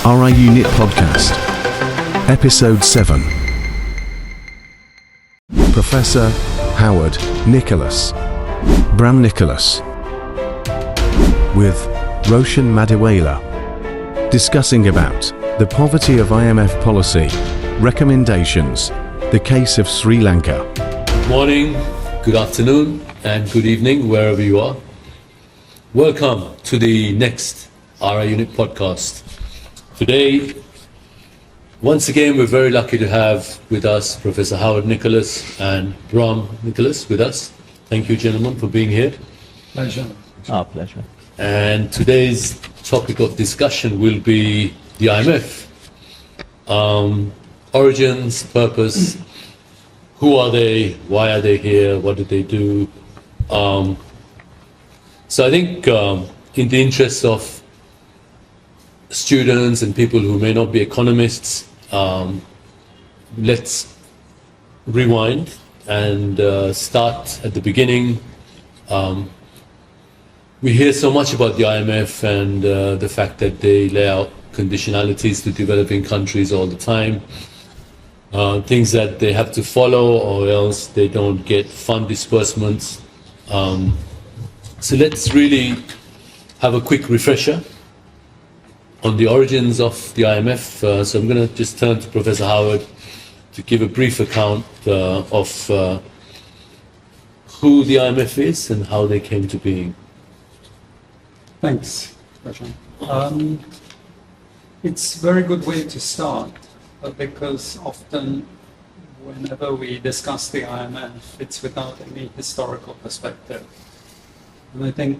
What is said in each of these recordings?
RI Unit Podcast, Episode 7. Professor Howard Nicolas, Bram Nicolas, with Roshan Madawela, discussing about the poverty of IMF policy, recommendations, the case of Sri Lanka. Good morning, good afternoon, and good evening, wherever you are. Welcome to the next RI Unit Podcast. Today, once again, we're very lucky to have with us Professor Howard Nicolas and Bram Nicolas with us. Thank you, gentlemen, for being here. Pleasure. Our pleasure. And today's topic of discussion will be the IMF. Origins, purpose, who are they, why are they here, what do they do? So I think in the interests of students and people who may not be economists, let's rewind and start at the beginning. We hear so much about the IMF and the fact that they lay out conditionalities to developing countries all the time, things that they have to follow or else they don't get fund disbursements. So let's really have a quick refresher on the origins of the IMF. So I'm going to just turn to Professor Howard to give a brief account of who the IMF is and how they came to being. Thanks, Roshan. It's a very good way to start because often whenever we discuss the IMF, it's without any historical perspective. And I think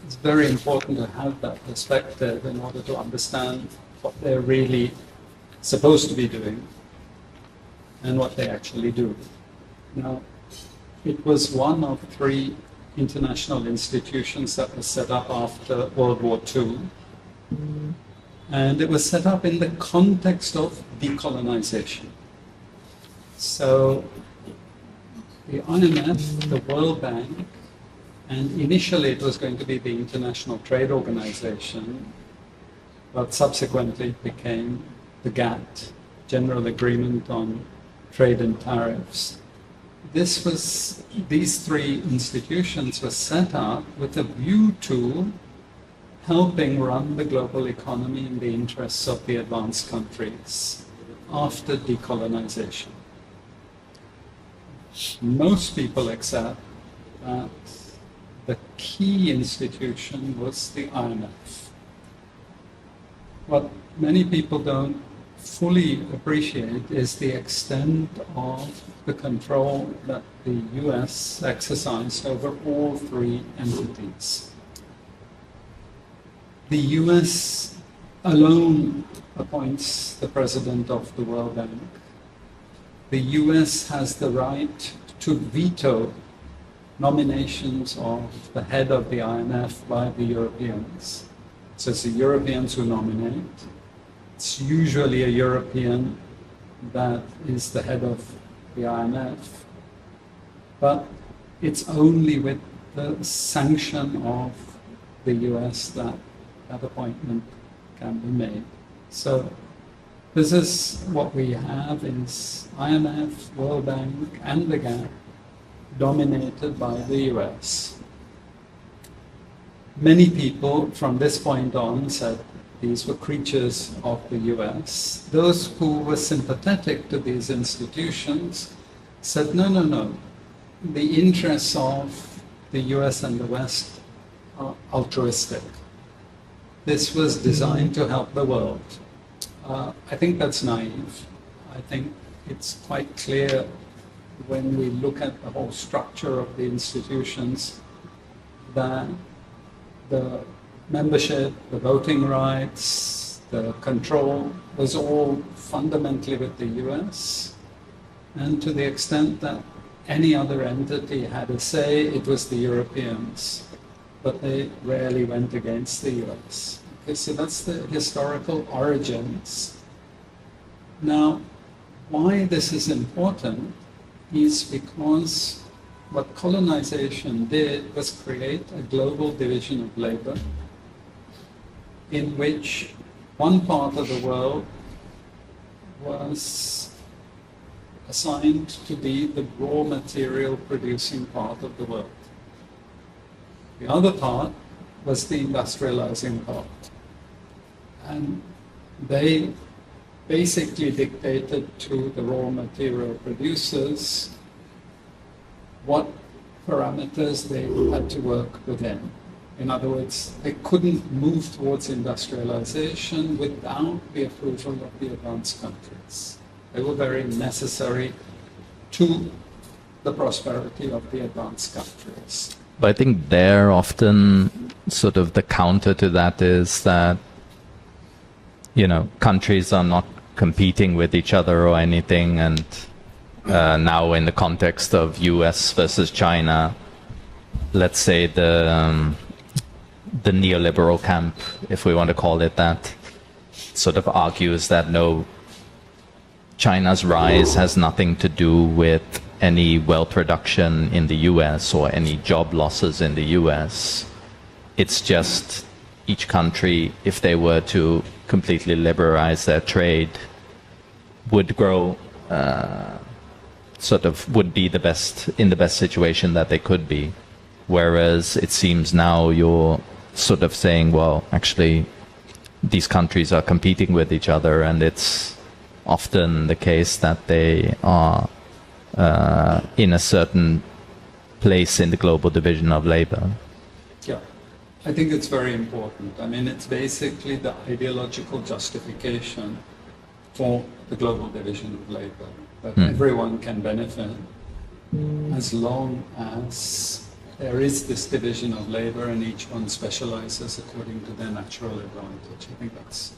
it's very important to have that perspective in order to understand what they're really supposed to be doing and what they actually do. Now, it was one of three international institutions that was set up after World War II. And it was set up in the context of decolonization. So the IMF, the World Bank, and initially it was going to be the International Trade Organization, but subsequently it became the GATT, General Agreement on Trade and Tariffs. These three institutions were set up with a view to helping run the global economy in the interests of the advanced countries after decolonization. Most people accept that the key institution was the IMF. What many people don't fully appreciate is the extent of the control that the US exercised over all three entities. The US alone appoints the president of the World Bank. The US has the right to veto nominations of the head of the IMF by the Europeans. So it's the Europeans who nominate. It's usually a European that is the head of the IMF, but it's only with the sanction of the US that that appointment can be made. So this is what we have is IMF, World Bank, and the GATT dominated by the US. Many people from this point on said these were creatures of the US. Those who were sympathetic to these institutions said, no. The interests of the US and the West are altruistic. This was designed to help the world. I think that's naive. I think it's quite clear when we look at the whole structure of the institutions that the membership, the voting rights, the control was all fundamentally with the US. And to the extent that any other entity had a say, it was the Europeans. But they rarely went against the US. Okay, so that's the historical origins. Now, why this is important is because what colonization did was create a global division of labor in which one part of the world was assigned to be the raw material producing part of the world. The other part was the industrializing part. And they basically dictated to the raw material producers what parameters they had to work within. In other words, they couldn't move towards industrialization without the approval of the advanced countries. They were very necessary to the prosperity of the advanced countries. But I think there often sort of the counter to that is that, you know, countries are not competing with each other or anything, and now in the context of US versus China, let's say the neoliberal camp, if we want to call it that, sort of argues that no, China's rise has nothing to do with any wealth production in the US or any job losses in the US. It's just each country, if they were to completely liberalize their trade, would grow, sort of would be in the best situation that they could be. Whereas it seems now you're sort of saying, well, actually, these countries are competing with each other, and it's often the case that they are in a certain place in the global division of labor. Yeah, I think it's very important. I mean, it's basically the ideological justification for the global division of labor, that everyone can benefit as long as there is this division of labor and each one specializes according to their natural advantage. I think that's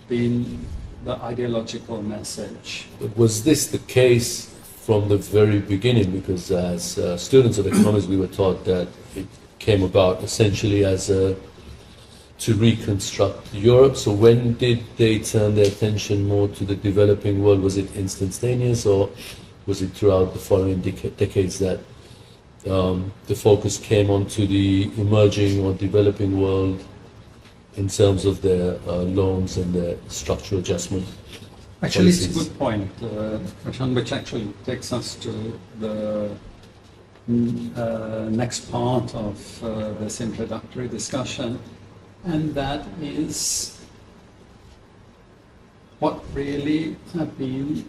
been the ideological message. But was this the case from the very beginning? Because as students of economics, we were taught that it came about essentially as to reconstruct Europe. So when did they turn their attention more to the developing world? Was it instantaneous, or was it throughout the following decades that the focus came onto the emerging or developing world in terms of their loans and their structural adjustment? Actually, policies? it's a good point, Roshan, which actually takes us to the next part of this introductory discussion, and that is what really have been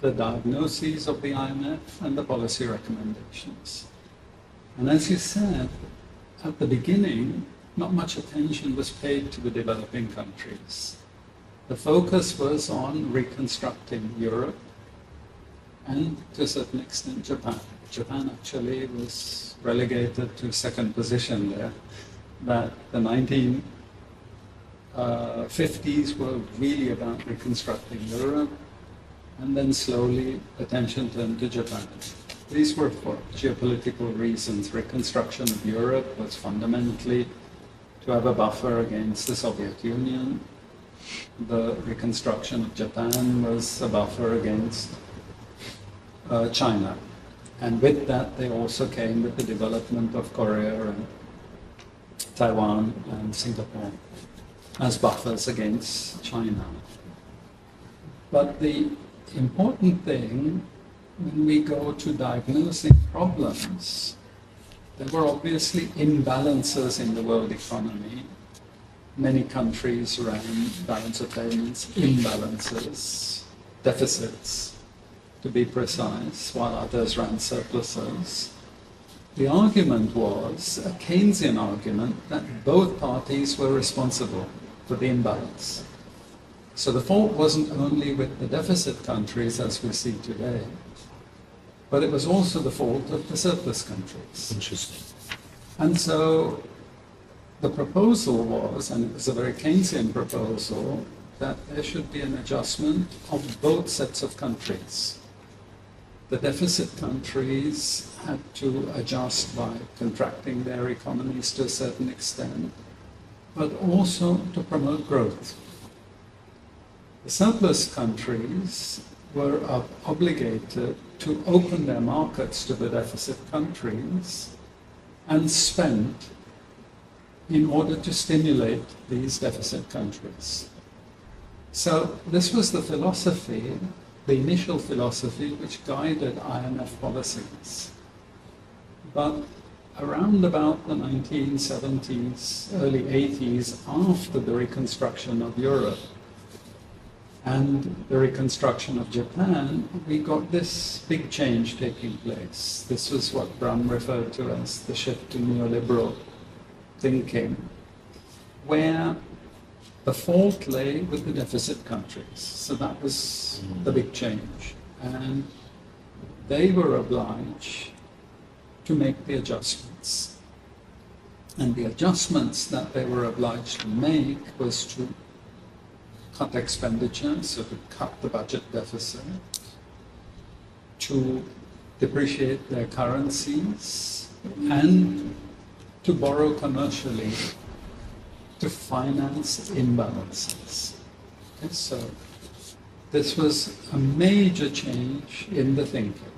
the diagnoses of the IMF and the policy recommendations. And as you said, at the beginning, not much attention was paid to the developing countries. The focus was on reconstructing Europe and, to a certain extent, Japan. Japan actually was relegated to second position there. That the 1950s were really about reconstructing Europe, and then slowly attention turned to Japan. These were for geopolitical reasons. Reconstruction of Europe was fundamentally to have a buffer against the Soviet Union. The reconstruction of Japan was a buffer against China. And with that, they also came with the development of Korea and Taiwan and Singapore as buffers against China. But the important thing, when we go to diagnosing problems, there were obviously imbalances in the world economy. Many countries ran balance of payments, imbalances, deficits, to be precise, while others ran surpluses. The argument was a Keynesian argument that both parties were responsible for the imbalance. So the fault wasn't only with the deficit countries as we see today, but it was also the fault of the surplus countries. Interesting. And so the proposal was, and it was a very Keynesian proposal, that there should be an adjustment of both sets of countries. The deficit countries had to adjust by contracting their economies to a certain extent, but also to promote growth. The surplus countries were obligated to open their markets to the deficit countries and spend in order to stimulate these deficit countries. So this was the philosophy, the initial philosophy which guided IMF policies. But around about the 1970s, early 80s, after the reconstruction of Europe and the reconstruction of Japan, we got this big change taking place. This was what Bram referred to as the shift to neoliberal thinking, where the fault lay with the deficit countries. So that was the big change. And they were obliged to make the adjustments. And the adjustments that they were obliged to make was to cut expenditure, so to cut the budget deficit, to depreciate their currencies, and to borrow commercially to finance imbalances. Okay, so this was a major change in the thinking.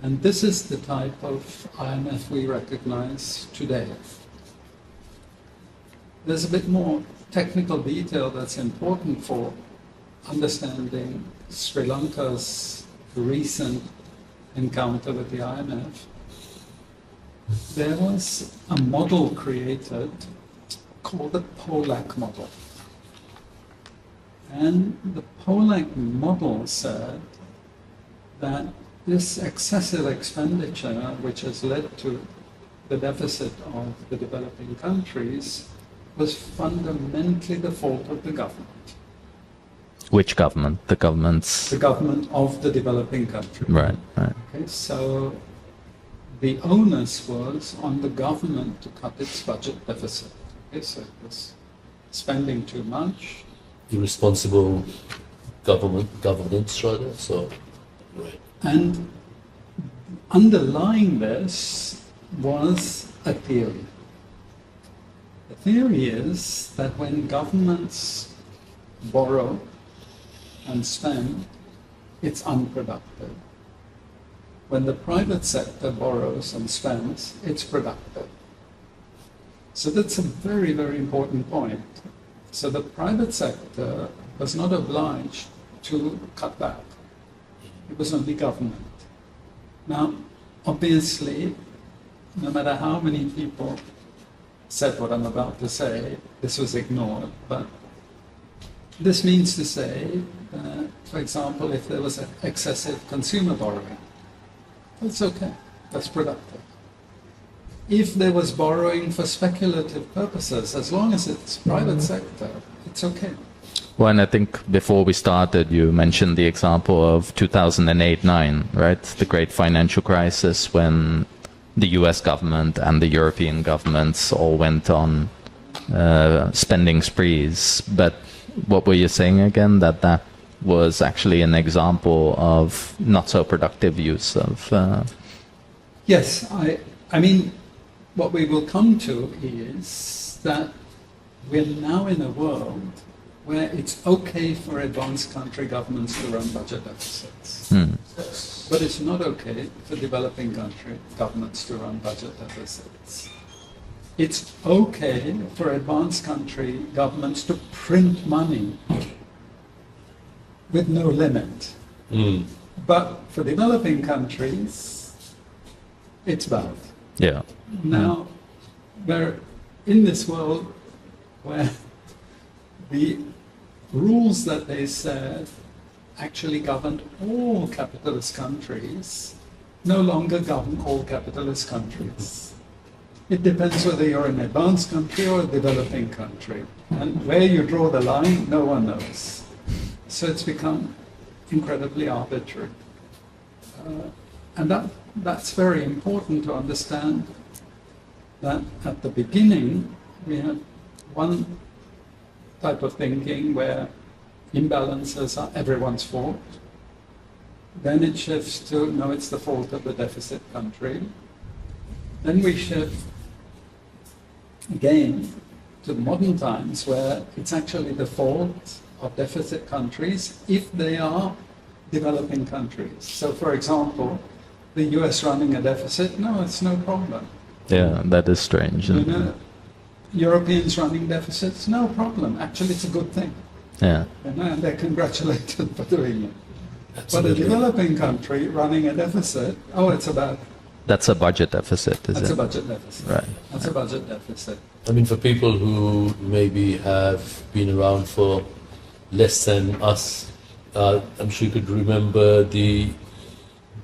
And this is the type of IMF we recognize today. There's a bit more technical detail that's important for understanding Sri Lanka's recent encounter with the IMF. There was a model created called the Polak model. And the Polak model said that this excessive expenditure, which has led to the deficit of the developing countries, was fundamentally the fault of the government. Which government? The governments. The government of the developing country. Right, right. Okay, so the onus was on the government to cut its budget deficit. Okay, so it was spending too much. Irresponsible governance rather, so, right. And underlying this was a theory. The theory is that when governments borrow and spend, it's unproductive. When the private sector borrows and spends, it's productive. So that's a very, very important point. So the private sector was not obliged to cut back. It was only government. Now, obviously, no matter how many people said what I'm about to say, this was ignored. But this means to say that, for example, if there was an excessive consumer borrowing, that's okay, that's productive. If there was borrowing for speculative purposes, as long as it's private sector, it's okay. Well, and I think before we started, you mentioned the example of 2008-9, right? The great financial crisis when the US government and the European governments all went on spending sprees. But what were you saying again? That was actually an example of not so productive use of... Yes, I mean, what we will come to is that we're now in a world where it's okay for advanced country governments to run budget deficits. But it's not okay for developing country governments to run budget deficits. It's okay for advanced country governments to print money with no limit. But for developing countries, it's bad. Yeah. Now, we're in this world where the rules that they said actually governed all capitalist countries no longer govern all capitalist countries. It depends whether you're an advanced country or a developing country. And where you draw the line, no one knows. So it's become incredibly arbitrary. And that's very important to understand that at the beginning we had one type of thinking where imbalances are everyone's fault. Then it shifts to, no, it's the fault of the deficit country. Then we shift again to the modern times where it's actually the fault of deficit countries if they are developing countries. So for example, the US running a deficit, no, it's no problem. Yeah, that is strange. You know, Europeans running deficits, no problem. Actually, it's a good thing. Yeah. And they're congratulated for doing it. But a Absolutely. developing country running a deficit, oh, it's about, That's a budget deficit, is that's it? a budget deficit. Right. That's a budget deficit. I mean, for people who maybe have been around for less than us, I'm sure you could remember the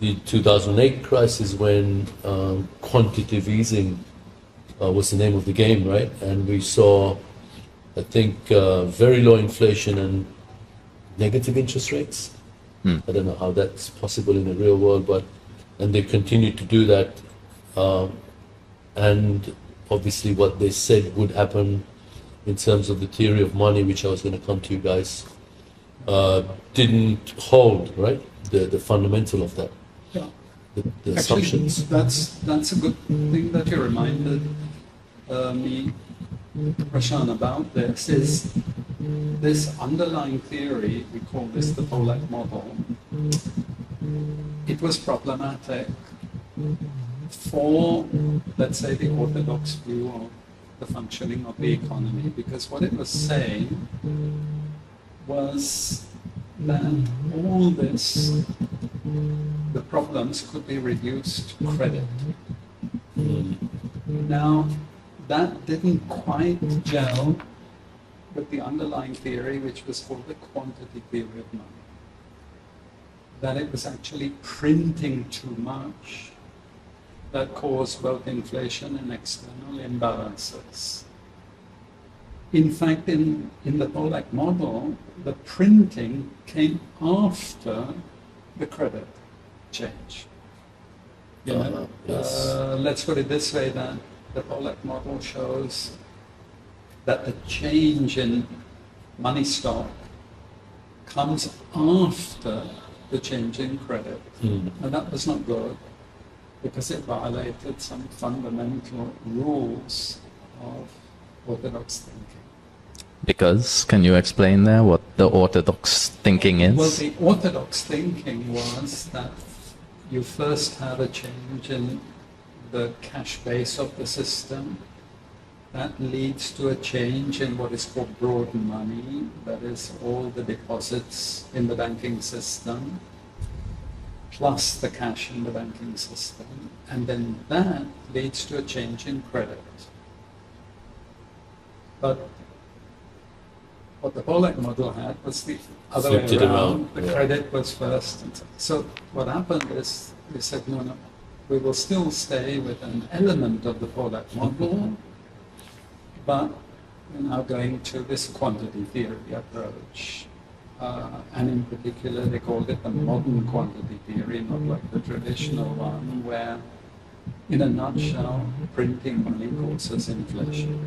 2008 crisis when quantitative easing was the name of the game, right? And we saw, I think, very low inflation and negative interest rates. I don't know how that's possible in the real world, and they continued to do that. And obviously what they said would happen in terms of the theory of money, which I was going to come to you guys, didn't hold, right? The fundamental of that, Yeah. the Actually, assumptions. that's a good thing that you reminded me, Roshan, about this, is this underlying theory, we call this the Polak model. It was problematic for, let's say, the orthodox view of the functioning of the economy, because what it was saying was that all this, the problems could be reduced to credit. Now, that didn't quite gel with the underlying theory, which was called the quantity theory of money. That it was actually printing too much that caused both inflation and external imbalances. In fact, in the Polak model, the printing came after the credit change. You know, Yes. let's put it this way, that the Polak model shows that the change in money stock comes after the change in credit. And that was not good, because it violated some fundamental rules of orthodox thinking. Because, can you explain there what the orthodox thinking is? Well, the orthodox thinking was that you first have a change in the cash base of the system. That leads to a change in what is called broad money, that is all the deposits in the banking system, plus the cash in the banking system. And then that leads to a change in credit. But what the Polak model had was the other way Flipped it around, The yeah. credit was first. And so what happened is we said, no, we will still stay with an element of the Polak model, but we're now going to this quantity theory approach. And in particular, they called it the modern quantity theory, not like the traditional one, where, in a nutshell, printing money causes inflation.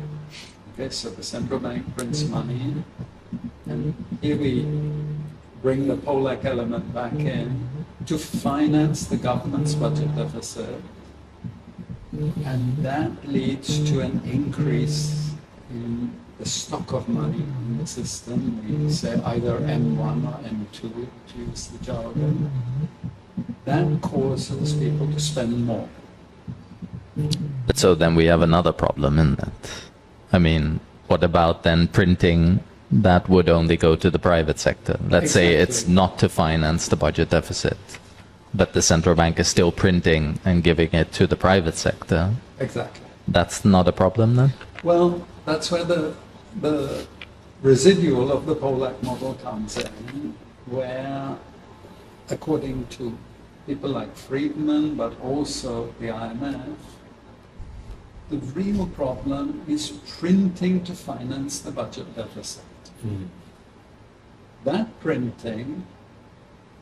Okay, so the central bank prints money, and here we bring the Polak element back in to finance the government's budget deficit, and that leads to an increase in the stock of money in the system. We say either M1 or M2 to use the jargon. That causes people to spend more. But so then we have another problem in that. I mean, what about then printing that would only go to the private sector? Let's say it's Exactly. not to finance the budget deficit, but the central bank is still printing and giving it to the private sector. Exactly. That's not a problem then? Well, that's where the residual of the Polak model comes in, where, according to people like Friedman, but also the IMF, the real problem is printing to finance the budget deficit. That printing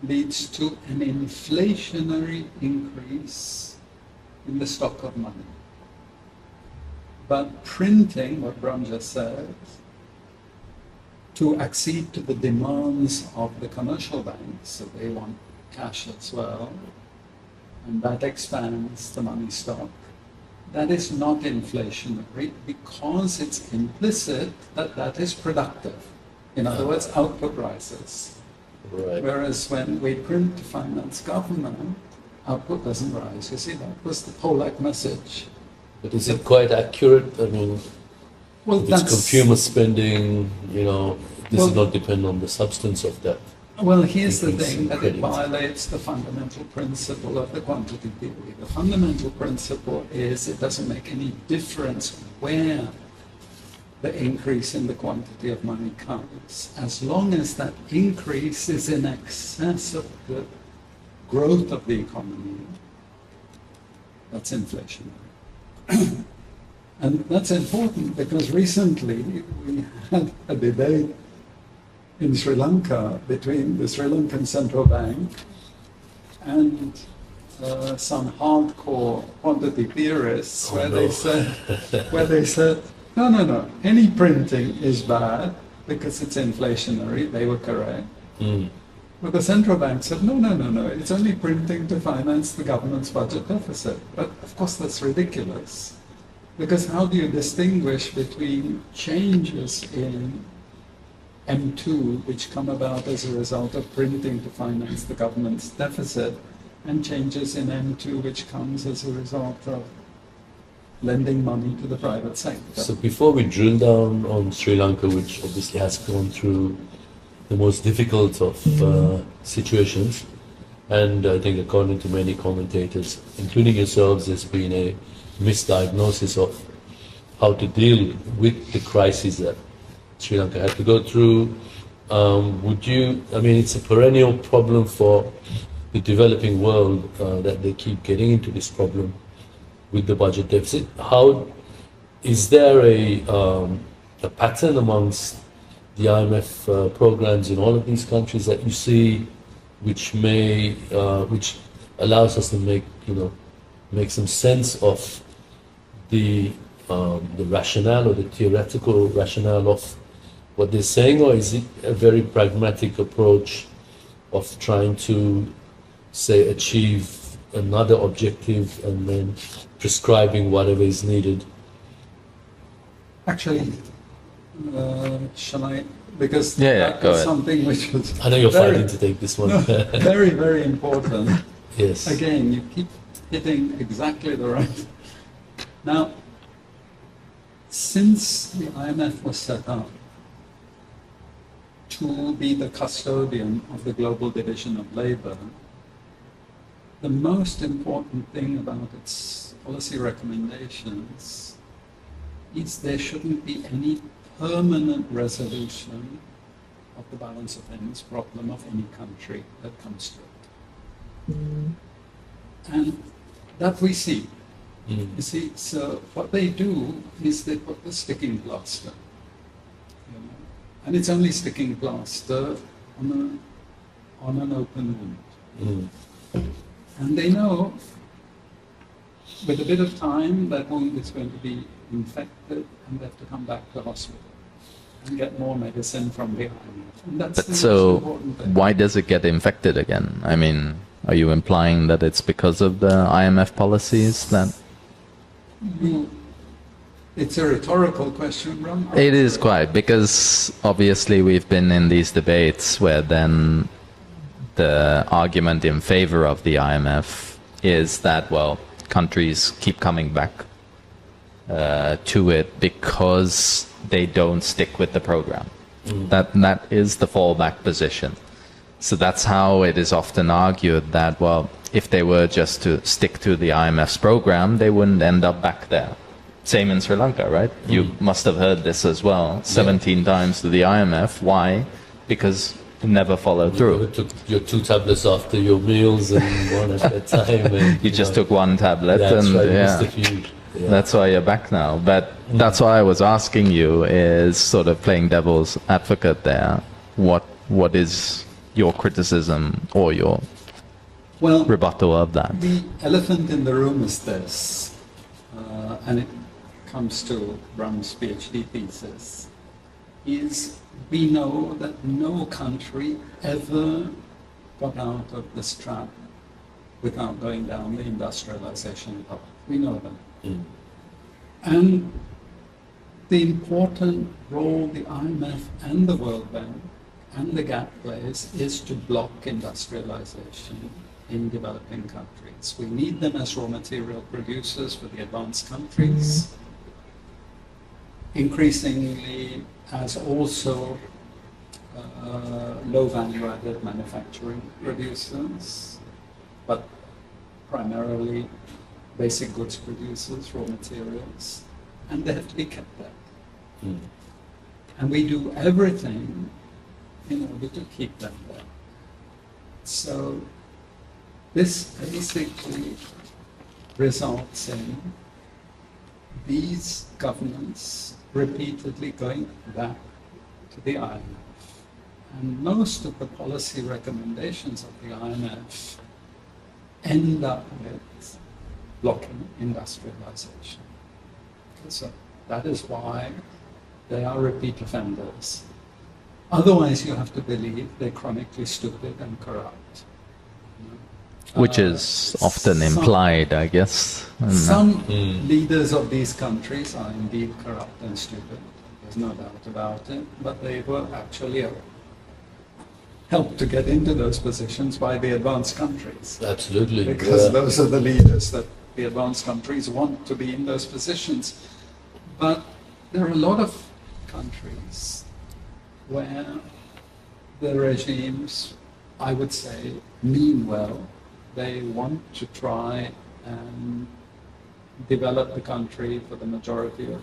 leads to an inflationary increase in the stock of money. But printing, what Bram just said, to accede to the demands of the commercial banks, so they want cash as well, and that expands the money stock. That is not inflationary because it's implicit that that is productive. In other words, output rises. Right. Whereas when we print to finance government, output doesn't rise. You see, that was the Polak message. But is it quite accurate? I mean, Well, If it's that's consumer spending, you know, this Well- does not depend on the substance of that. Well, here's the increase thing, in that it credit. violates the fundamental principle of the quantity theory. The fundamental principle is it doesn't make any difference where the increase in the quantity of money comes, as long as that increase is in excess of the growth of the economy. That's inflationary. And that's important because recently we had a debate in Sri Lanka between the Sri Lankan central bank and some hardcore quantity theorists where they said, no, any printing is bad because it's inflationary. They were correct. But the central bank said, no, it's only printing to finance the government's budget deficit. But of course that's ridiculous. Because how do you distinguish between changes in M2, which come about as a result of printing to finance the government's deficit, and changes in M2, which comes as a result of lending money to the private sector? So before we drill down on Sri Lanka, which obviously has gone through the most difficult of situations, and I think according to many commentators, including yourselves, there's been a misdiagnosis of how to deal with the crisis that Sri Lanka had to go through. It's a perennial problem for the developing world that they keep getting into this problem with the budget deficit. How is there a pattern amongst the IMF programs in all of these countries that you see, which allows us to make some sense of the rationale or the theoretical rationale of what they're saying, or is it a very pragmatic approach of trying to, say, achieve another objective and then prescribing whatever is needed? Actually, shall I? Because Yeah, that go is ahead. something which was I know you're very- fighting to take this one. no, very, very important. Yes. Again, you keep hitting exactly the right. Now, since the IMF was set up to be the custodian of the global division of labor, the most important thing about its policy recommendations is there shouldn't be any permanent resolution of the balance of payments problem of any country that comes to it. And that we see. You see, so what they do is they put the sticking plaster. And it's only sticking plaster on an open wound. And they know with a bit of time that wound is going to be infected and they have to come back to hospital and get more medicine from the IMF. And that's the most So important thing. why does it get infected again? I mean, are you implying that it's because of the IMF policies that... It's a rhetorical question, Bram. It is quite, because obviously we've been in these debates where then the argument in favor of the IMF is that, well, countries keep coming back to it because they don't stick with the program. That is the fallback position. So that's how it is often argued that, well, if they were just to stick to the IMF's program, they wouldn't end up back there. Same in Sri Lanka, right? You must have heard this as well, 17 times to the IMF. Why? Because it never followed You through. took your 2 tablets after your meals and one at bedtime. And, You just took one tablet That's and right, you yeah. missed a few. Yeah. That's why you're back now. But that's why I was asking you, is sort of playing devil's advocate there. What is your criticism or your Well, rebuttal of that? the elephant in the room is this, and it comes to Bram's PhD thesis, is we know that no country ever got out of this trap without going down the industrialization path. We know that. And the important role the IMF and the World Bank and the GATT plays is to block industrialization in developing countries. We need them as raw material producers for the advanced countries. increasingly as also low value added manufacturing producers, but primarily basic goods producers, raw materials, and they have to be kept there. And we do everything in order to keep them there. So this basically results in these governments repeatedly going back to the IMF. And most of the policy recommendations of the IMF end up with blocking industrialization. So that is why they are repeat offenders. Otherwise, you have to believe they're chronically stupid and corrupt. Which is often implied, I guess. Some leaders of these countries are indeed corrupt and stupid. There's no doubt about it. But they were actually helped to get into those positions by the advanced countries. Absolutely. Because those are the leaders that the advanced countries want to be in those positions. But there are a lot of countries where the regimes, I would say, mean well. They want to try and develop the country for the majority of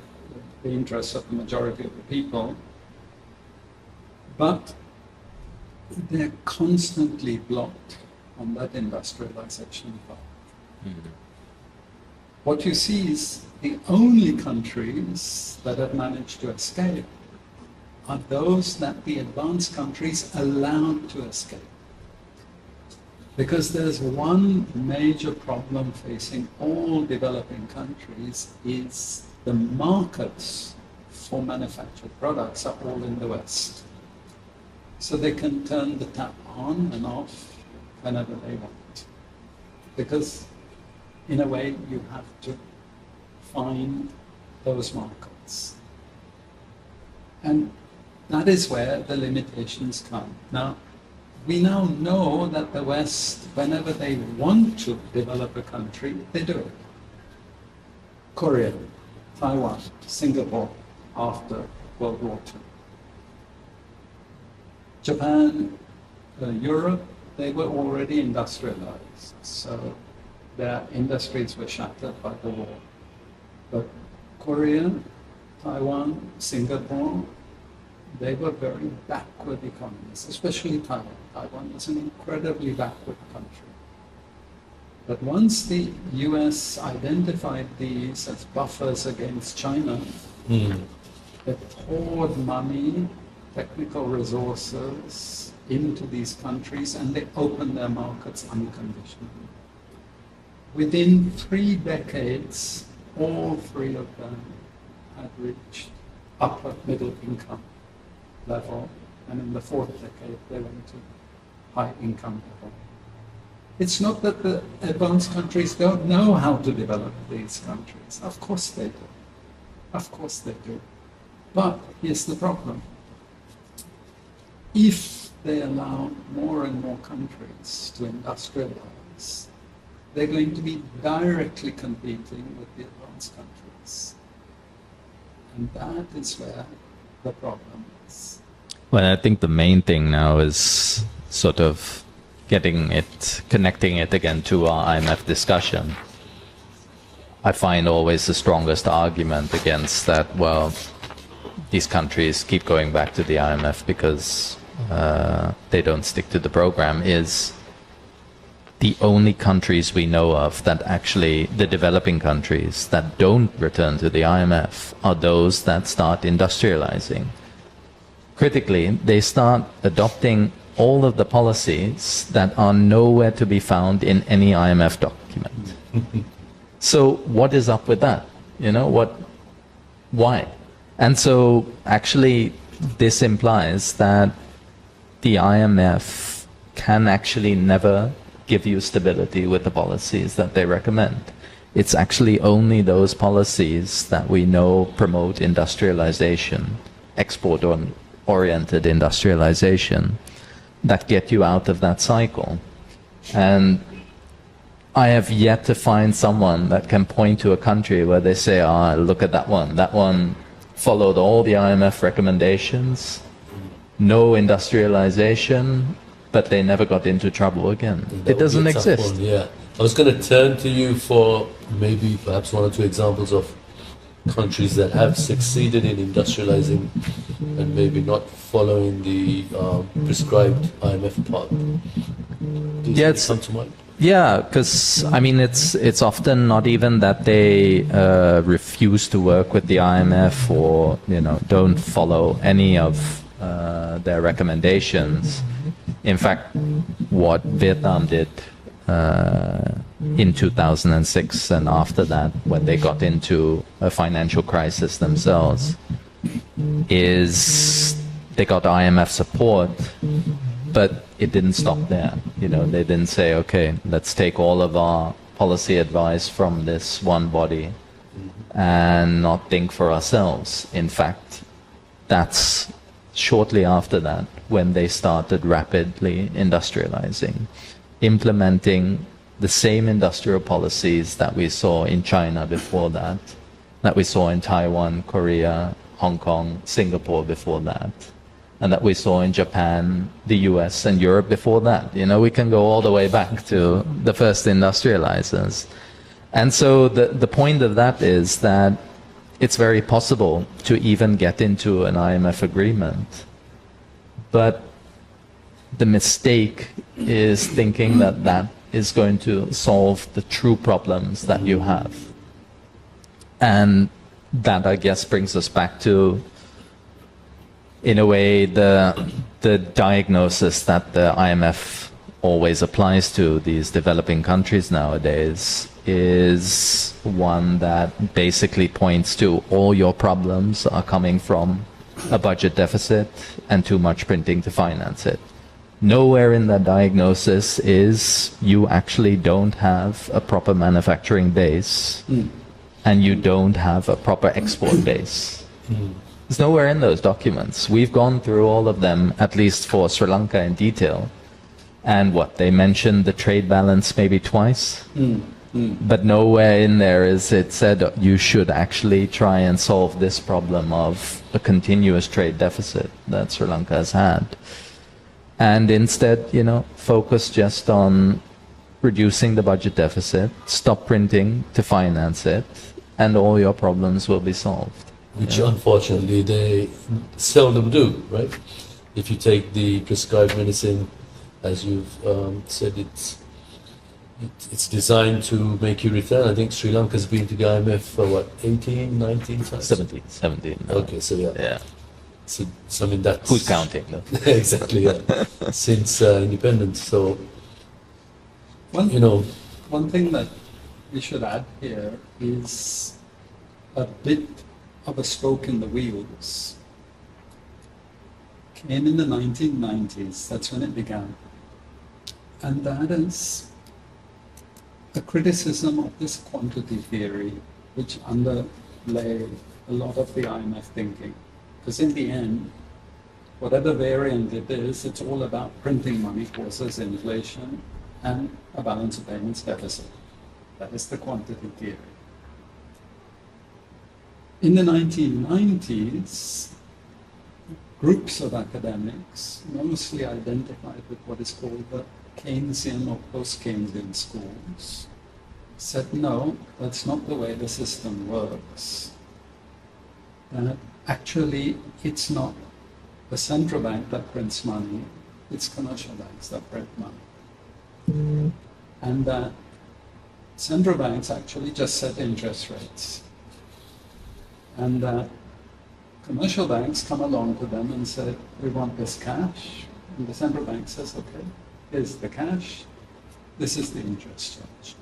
the interests of the majority of the people, but they're constantly blocked on that industrialization path. What you see is the only countries that have managed to escape are those that the advanced countries allowed to escape. Because there's one major problem facing all developing countries is the markets for manufactured products are all in the West. So they can turn the tap on and off whenever they want. Because in a way you have to find those markets. And that is where the limitations come. Now, we now know that the West, whenever they want to develop a country, they do it. Korea, Taiwan, Singapore, after World War II. Japan, Europe, they were already industrialized, so their industries were shattered by the war. But Korea, Taiwan, Singapore, they were very backward economies, especially Taiwan. Taiwan was an incredibly backward country. But once the US identified these as buffers against China, they poured money, technical resources into these countries, and they opened their markets unconditionally. Within 3 decades, all 3 of them had reached upper middle income level, and in the 4th decade they went to high income level. It's not that the advanced countries don't know how to develop these countries. Of course they do. Of course they do. But here's the problem. If they allow more and more countries to industrialize, they're going to be directly competing with the advanced countries. And that is where the problem is. Well, I think the main thing now is sort of connecting it again to our IMF discussion. I find always the strongest argument against that, well, these countries keep going back to the IMF because they don't stick to the program, is the only countries we know of that actually, the developing countries that don't return to the IMF are those that start industrializing. Critically, they start adopting all of the policies that are nowhere to be found in any IMF document. So what is up with that? Why? And so actually this implies that the IMF can actually never give you stability with the policies that they recommend. It's actually only those policies that we know promote industrialization, export-oriented industrialization, that get you out of that cycle. And I have yet to find someone that can point to a country where they say, look at that one followed all the IMF recommendations, no industrialization, but they never got into trouble again. That It would be doesn't a tough exist. one, yeah. I was going to turn to you for maybe perhaps one or two examples of countries that have succeeded in industrializing and maybe not following the prescribed IMF path. Do you come to mind? Yeah, because I mean, it's often not even that they refuse to work with the IMF or don't follow any of their recommendations. In fact, what Vietnam did in 2006 and after that, when they got into a financial crisis themselves, is they got IMF support, but it didn't stop there. They didn't say, okay, let's take all of our policy advice from this one body and not think for ourselves. In fact, that's shortly after that when they started rapidly industrializing, implementing the same industrial policies that we saw in China before that we saw in Taiwan, Korea, Hong Kong, Singapore before that, and that we saw in Japan, the US, and Europe before that. We can go all the way back to the first industrializers. And so the point of that is that it's very possible to even get into an IMF agreement. But the mistake is thinking that that is going to solve the true problems that you have. And that, I guess, brings us back to, in a way, the diagnosis that the IMF always applies to these developing countries nowadays is one that basically points to all your problems are coming from a budget deficit and too much printing to finance it. Nowhere in that diagnosis is you actually don't have a proper manufacturing base and you don't have a proper export base. There's nowhere in those documents. We've gone through all of them, at least for Sri Lanka in detail. And they mentioned the trade balance maybe twice. But nowhere in there is it said you should actually try and solve this problem of a continuous trade deficit that Sri Lanka has had. And instead, focus just on reducing the budget deficit, stop printing to finance it, and all your problems will be solved. Which unfortunately they seldom do, right? If you take the prescribed medicine, as you've said, it's designed to make you return. I think Sri Lanka's been to the IMF for 18, 19 times? 17. Okay, so yeah. So I mean that's... Who's counting? No? Exactly, yeah. Since independence, so, One thing that we should add here is a bit of a spoke in the wheels. Came in the 1990s, that's when it began. And that is a criticism of this quantity theory, which underlay a lot of the IMF thinking. Because in the end, whatever variant it is, it's all about printing money causes inflation and a balance of payments deficit. That is the quantity theory. In the 1990s, groups of academics, mostly identified with what is called the Keynesian or post-Keynesian schools, said, no, that's not the way the system works. That actually, it's not the central bank that prints money, it's commercial banks that print money. And that central banks actually just set interest rates. And that commercial banks come along to them and say, we want this cash. And the central bank says, okay, here's the cash, this is the interest charge.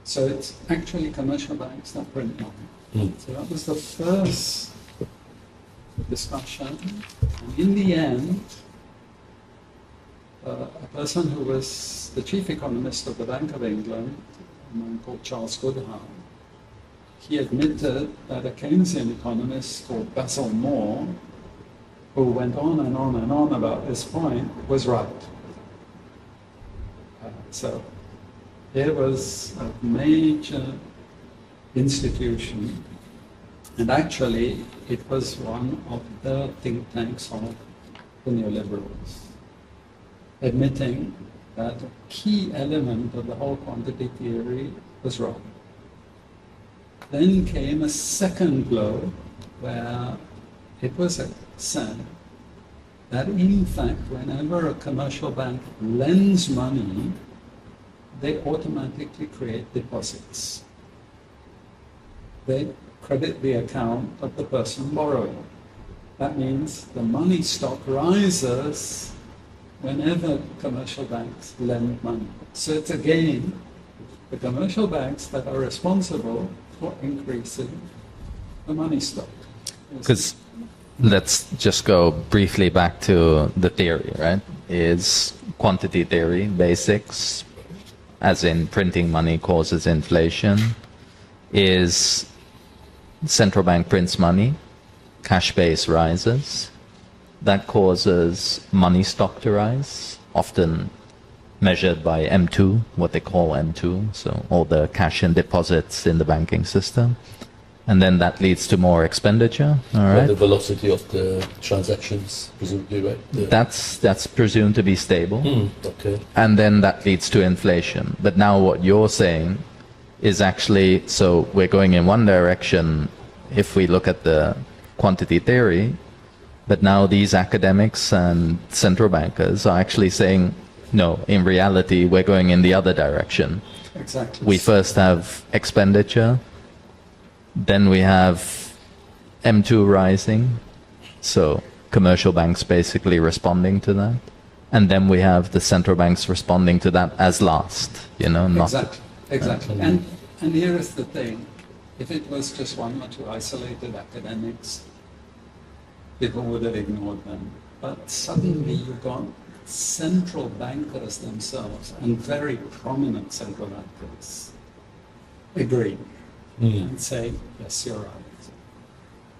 So it's actually commercial banks that print money. So that was the first discussion. And in the end, a person who was the chief economist of the Bank of England, a man called Charles Goodhart, he admitted that a Keynesian economist called Basil Moore, who went on and on and on about this point, was right. So here was a major institution And actually, it was one of the think tanks of the neoliberals, admitting that a key element of the whole quantity theory was wrong. Then came a second blow where it was said that in fact, whenever a commercial bank lends money, they automatically create deposits. They credit the account of the person borrowing. That means the money stock rises whenever commercial banks lend money. So it's again the commercial banks that are responsible for increasing the money stock. Because let's just go briefly back to the theory, right? Is quantity theory basics, as in printing money causes inflation, is central bank prints money, cash base rises, that causes money stock to rise, often measured by M2, what they call M2, so all the cash and deposits in the banking system. And then that leads to more expenditure, all right? The velocity of the transactions, presumably, right? That's presumed to be stable. Okay. And then that leads to inflation. But now what you're saying is actually, so we're going in one direction if we look at the quantity theory, but now these academics and central bankers are actually saying, no, in reality, we're going in the other direction. Exactly. We first have expenditure, then we have M2 rising, so commercial banks basically responding to that. And then we have the central banks responding to that as last, not... Exactly. And here is the thing. If it was just one or two isolated academics, people would have ignored them. But suddenly you got central bankers themselves, and very prominent central bankers, agree and say, yes, you're right.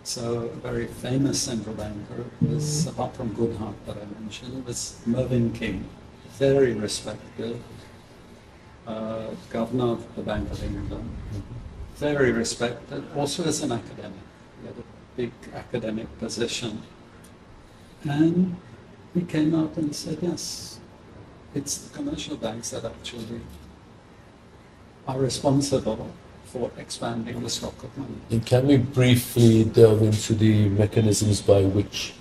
So a very famous central banker was, apart from Goodhart that I mentioned, was Mervyn King, very respected governor of the Bank of England, very respected, also as an academic. He had a big academic position. And he came out and said, yes, it's the commercial banks that actually are responsible for expanding the stock of money. And can we briefly delve into the mechanisms by which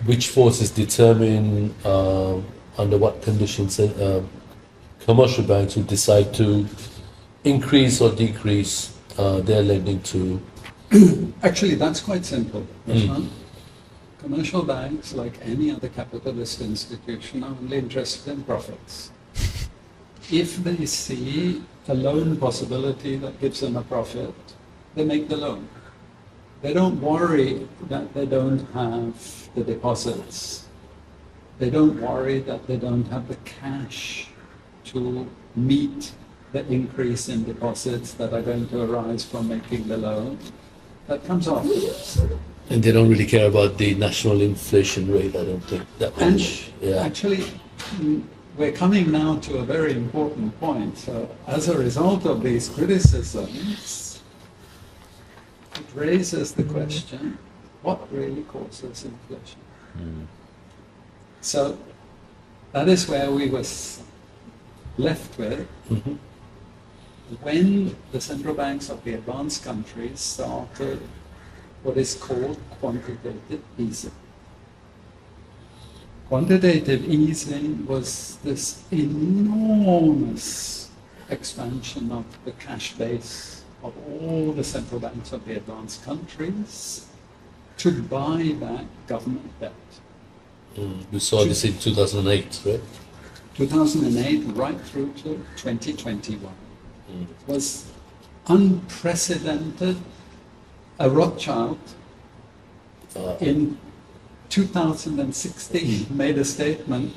which forces determine under what conditions commercial banks would decide to increase or decrease their lending to? Actually, that's quite simple, Roshan. Commercial banks, like any other capitalist institution, are only interested in profits. If they see a loan possibility that gives them a profit, they make the loan. They don't worry that they don't have the deposits. They don't worry that they don't have the cash to meet the increase in deposits that are going to arise from making the loan. That comes off. And they don't really care about the national inflation rate, I don't think, that much. And actually, we're coming now to a very important point. So as a result of these criticisms, it raises the question, what really causes inflation? So that is where we were left with when the central banks of the advanced countries started what is called quantitative easing. Quantitative easing was this enormous expansion of the cash base of all the central banks of the advanced countries to buy back government debt. We saw this in 2008, right? 2008 right through to 2021. It was unprecedented. A Rothschild in 2016 made a statement,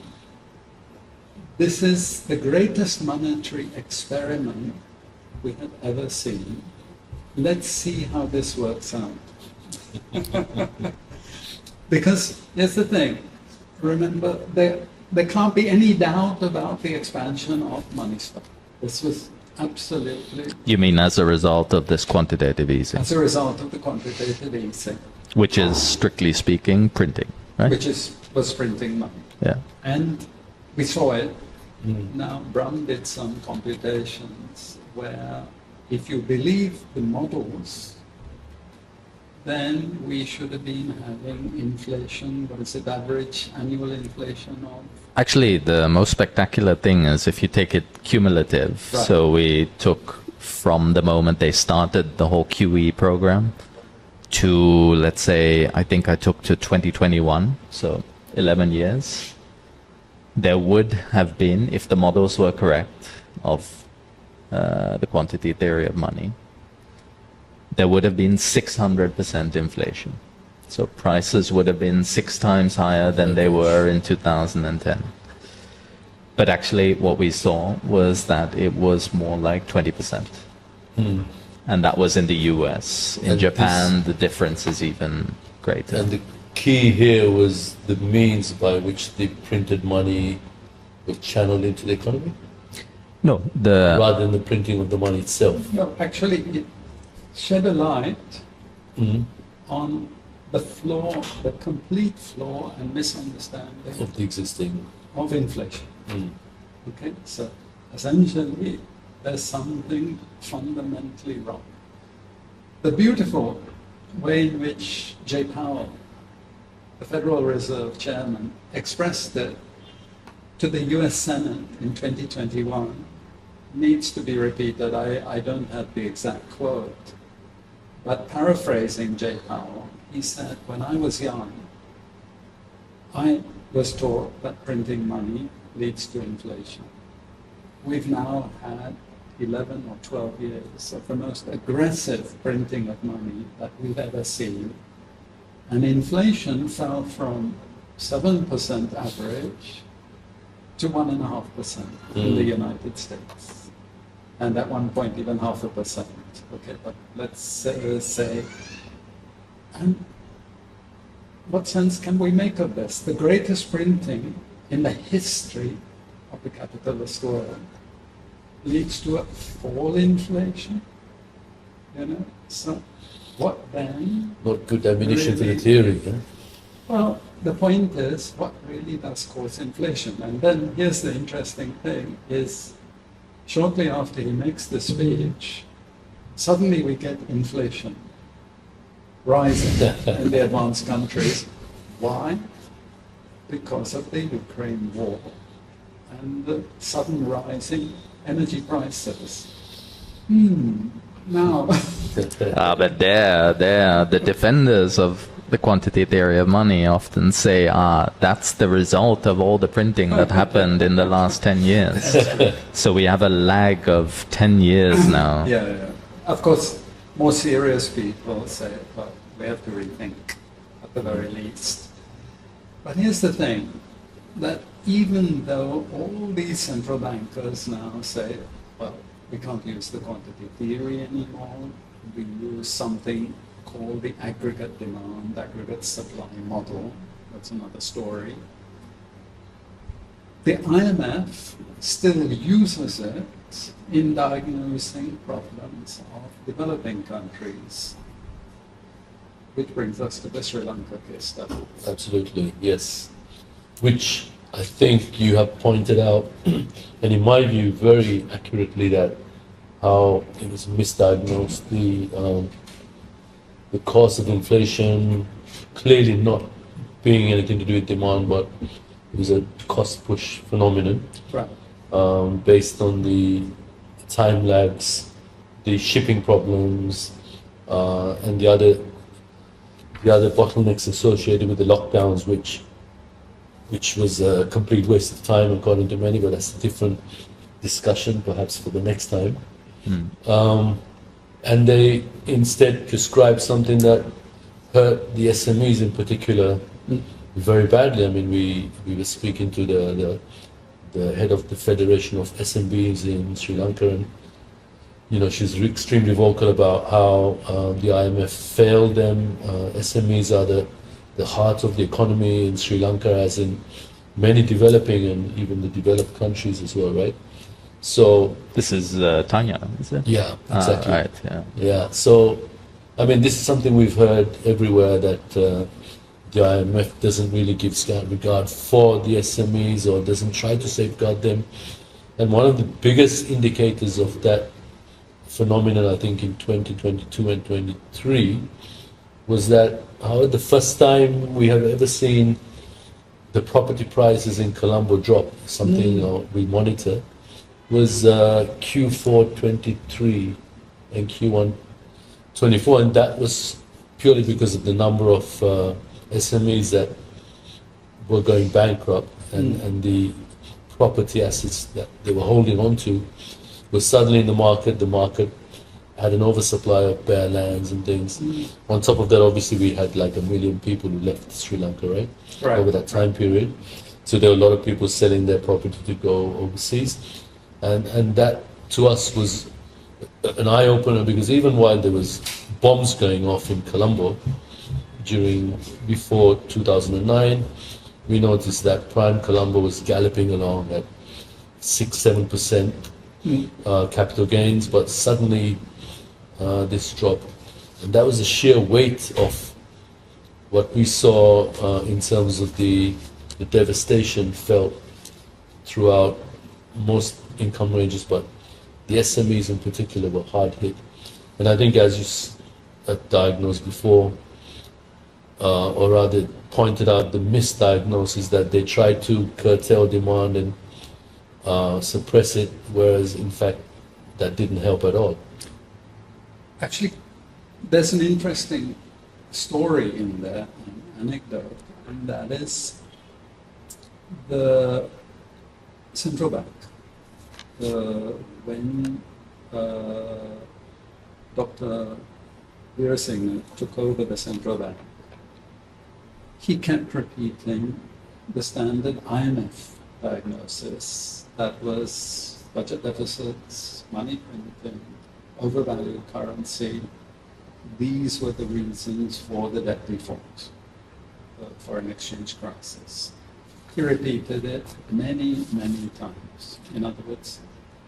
this is the greatest monetary experiment we have ever seen. Let's see how this works out. Because here's the thing, remember, there can't be any doubt about the expansion of money stock. This was Absolutely. You mean as a result of this quantitative easing, As a result of the quantitative easing, which is strictly speaking printing, right? which was printing money. Yeah. And we saw it. Now, Bram did some computations where if you believe the models, then we should have been having inflation, what is it, average annual inflation of? Actually, the most spectacular thing is if you take it cumulative. Right. So we took from the moment they started the whole QE program to, let's say, I think I took to 2021, so 11 years. There would have been, if the models were correct, of the quantity theory of money, there would have been 600% inflation. So prices would have been 6 times higher than they were in 2010. But actually what we saw was that it was more like 20%. And that was in the US. In And Japan, the difference is even greater. And the key here was the means by which the printed money was channeled into the economy, No, the rather than the printing of the money itself. No, actually, it shed a light on the flaw, the complete flaw and misunderstanding Of the existing. of inflation. Okay, so essentially, there's something fundamentally wrong. The beautiful way in which Jay Powell, the Federal Reserve Chairman, expressed it to the US Senate in 2021 needs to be repeated. I don't have the exact quote, but paraphrasing Jay Powell, he said, when I was young, I was taught that printing money leads to inflation. We've now had 11 or 12 years of the most aggressive printing of money that we've ever seen. And inflation fell from 7% average to 1.5% in the United States. And at one point, even 0.5%. Okay, but let's say, and what sense can we make of this? The greatest printing in the history of the capitalist world leads to a fall in inflation. You know, so what then? Not good ammunition for the Really? theory. Yeah? Well, the point is, what really does cause inflation? And then here's the interesting thing, is shortly after he makes the speech, suddenly we get inflation rising in the advanced countries. Why? Because of the Ukraine war and the sudden rising energy prices. Now, but the defenders of the quantity theory of money often say, that's the result of all the printing that happened in the last 10 years. So we have a lag of 10 years now. yeah. Of course, more serious people say, well, we have to rethink at the very least. But here's the thing, that even though all these central bankers now say, well, we can't use the quantity theory anymore, we use something called the aggregate demand, aggregate supply model, that's another story. The IMF still uses it in diagnosing problems of developing countries. Which brings us to the Sri Lanka case study. Absolutely, yes. Which I think you have pointed out, and in my view, very accurately, that how it was misdiagnosed, the cause of inflation clearly not being anything to do with demand, but it was a cost push phenomenon. Right. Based on the time lags, the shipping problems, and the other bottlenecks associated with the lockdowns, which was a complete waste of time according to many, but that's a different discussion perhaps for the next time. And they instead prescribed something that hurt the SMEs in particular very badly. I mean, we were speaking to the head of the Federation of SMEs in Sri Lanka, and she's extremely vocal about how the IMF failed them. SMEs are the heart of the economy in Sri Lanka, as in many developing and even the developed countries as well, right? So This is Tanya, is it? yeah, exactly. Right, yeah. Yeah, so I mean, this is something we've heard everywhere, that the IMF doesn't really give regard for the SMEs, or doesn't try to safeguard them. And one of the biggest indicators of that phenomenon, I think, in 2022 and 23, was that the first time we have ever seen the property prices in Colombo drop, something we monitor, was Q4 23 and Q1 24, and that was purely because of the number of SMEs that were going bankrupt, and the property assets that they were holding on to were suddenly in the market. The market had an oversupply of bare lands and things. On top of that, obviously, we had like 1 million people who left Sri Lanka, right? Over that time period. So there were a lot of people selling their property to go overseas. And that, to us, was an eye-opener, because even while there was bombs going off in Colombo before 2009, we noticed that prime Colombo was galloping along at 6-7% capital gains, but suddenly this drop, and that was the sheer weight of what we saw in terms of the devastation felt throughout most income ranges, but the SMEs in particular were hard hit. And I think, as you diagnosed before, or rather pointed out, the misdiagnosis that they tried to curtail demand and suppress it, whereas in fact that didn't help at all. Actually, there's an interesting story in there, an anecdote, and that is the central bank. When Dr. Veerasinghe took over the central bank, he kept repeating the standard IMF diagnosis, that was budget deficits, money printing, overvalued currency. These were the reasons for the debt default, the foreign exchange crisis. He repeated it many, many times. In other words,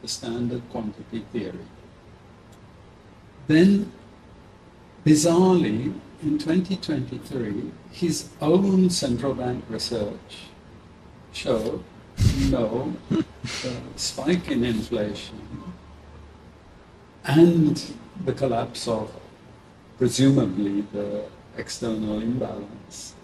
the standard quantity theory. Then, bizarrely, in 2023, his own central bank research showed no spike in inflation and the collapse of, presumably, the external imbalance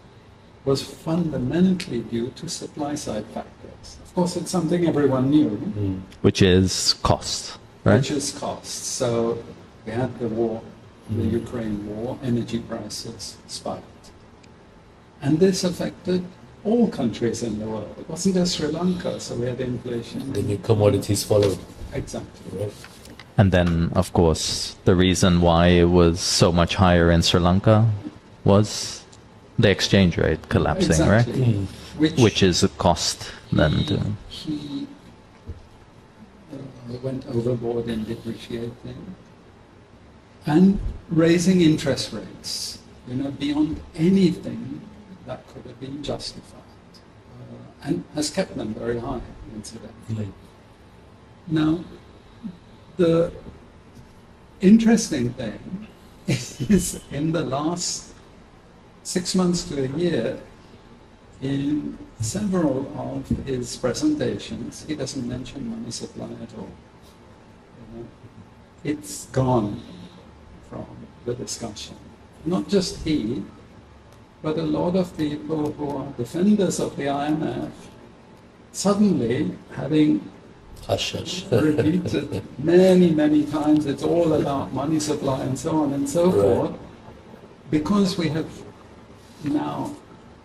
was fundamentally due to supply-side factors. Of course, it's something everyone knew. Which is cost, right? Which is cost. So we had the war, the Ukraine war, energy prices spiked. And this affected all countries in the world. It wasn't just Sri Lanka, so we had inflation. The new commodities followed. Exactly. Right? And then, of course, the reason why it was so much higher in Sri Lanka was the exchange rate collapsing, Exactly. right? Which is a cost then to... He went overboard in depreciating and raising interest rates, beyond anything that could have been justified, and has kept them very high, incidentally. Now, the interesting thing is, in the last 6 months to a year, in several of his presentations, he doesn't mention money supply at all. It's gone from the discussion. Not just he, but a lot of people who are defenders of the IMF, suddenly, having repeated many, many times, it's all about money supply and so on and so forth, because we have now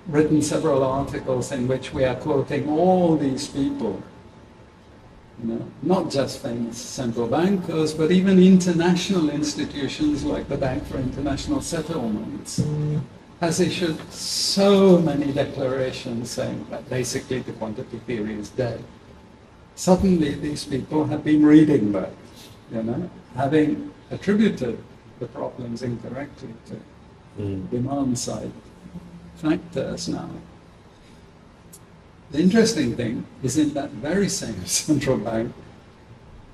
written several articles in which we are quoting all these people, not just famous central bankers, but even international institutions like the Bank for International Settlements, has issued so many declarations saying that basically the quantity theory is dead. Suddenly these people have been reading that, having attributed the problems incorrectly to demand side factors now. The interesting thing is, in that very same central bank,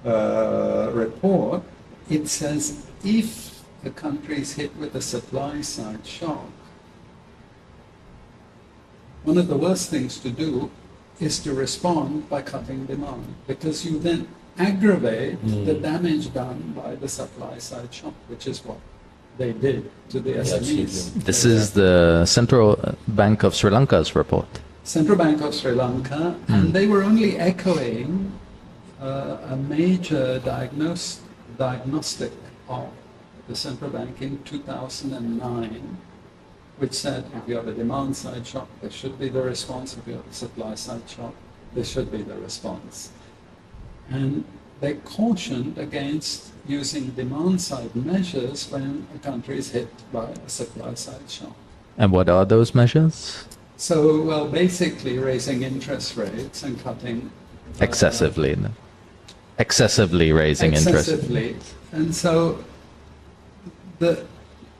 report, it says if the country is hit with a supply side shock, one of the worst things to do is to respond by cutting demand, because you then aggravate the damage done by the supply side shock, which is what they did to the SMEs. absolutely. This is the Central Bank of Sri Lanka's report. Central Bank of Sri Lanka, and they were only echoing a major diagnostic of the central bank in 2009, which said if you have a demand side shock, there should be the response. If you have a supply side shock, there should be the response. And they cautioned against using demand side measures when a country is hit by a supply side shock. And what are those measures? So, well, basically raising interest rates and cutting Excessively. Excessively raising interest. excessively. And so the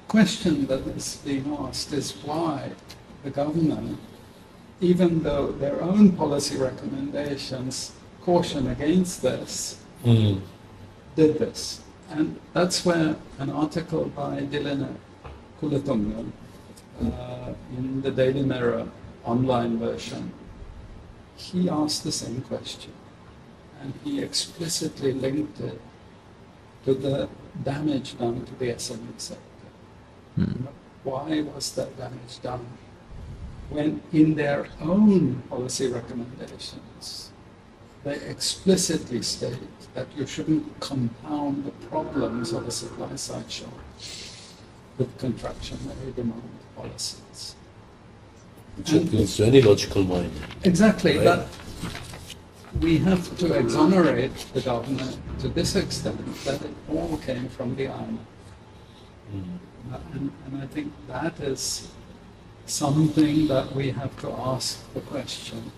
question that is being asked is why the government, even though their own policy recommendations caution against this, did this. And that's where an article by Dilena Kulatunga in the Daily Mirror online version, he asked the same question. And he explicitly linked it to the damage done to the SME sector. Why was that damage done? When in their own policy recommendations, they explicitly state that you shouldn't compound the problems of a supply side shock with contractionary demand policies. Which appeals to any logical mind. Exactly, Right. but we have to exonerate the government to this extent that it all came from the IMF. And I think that is something that we have to ask the question,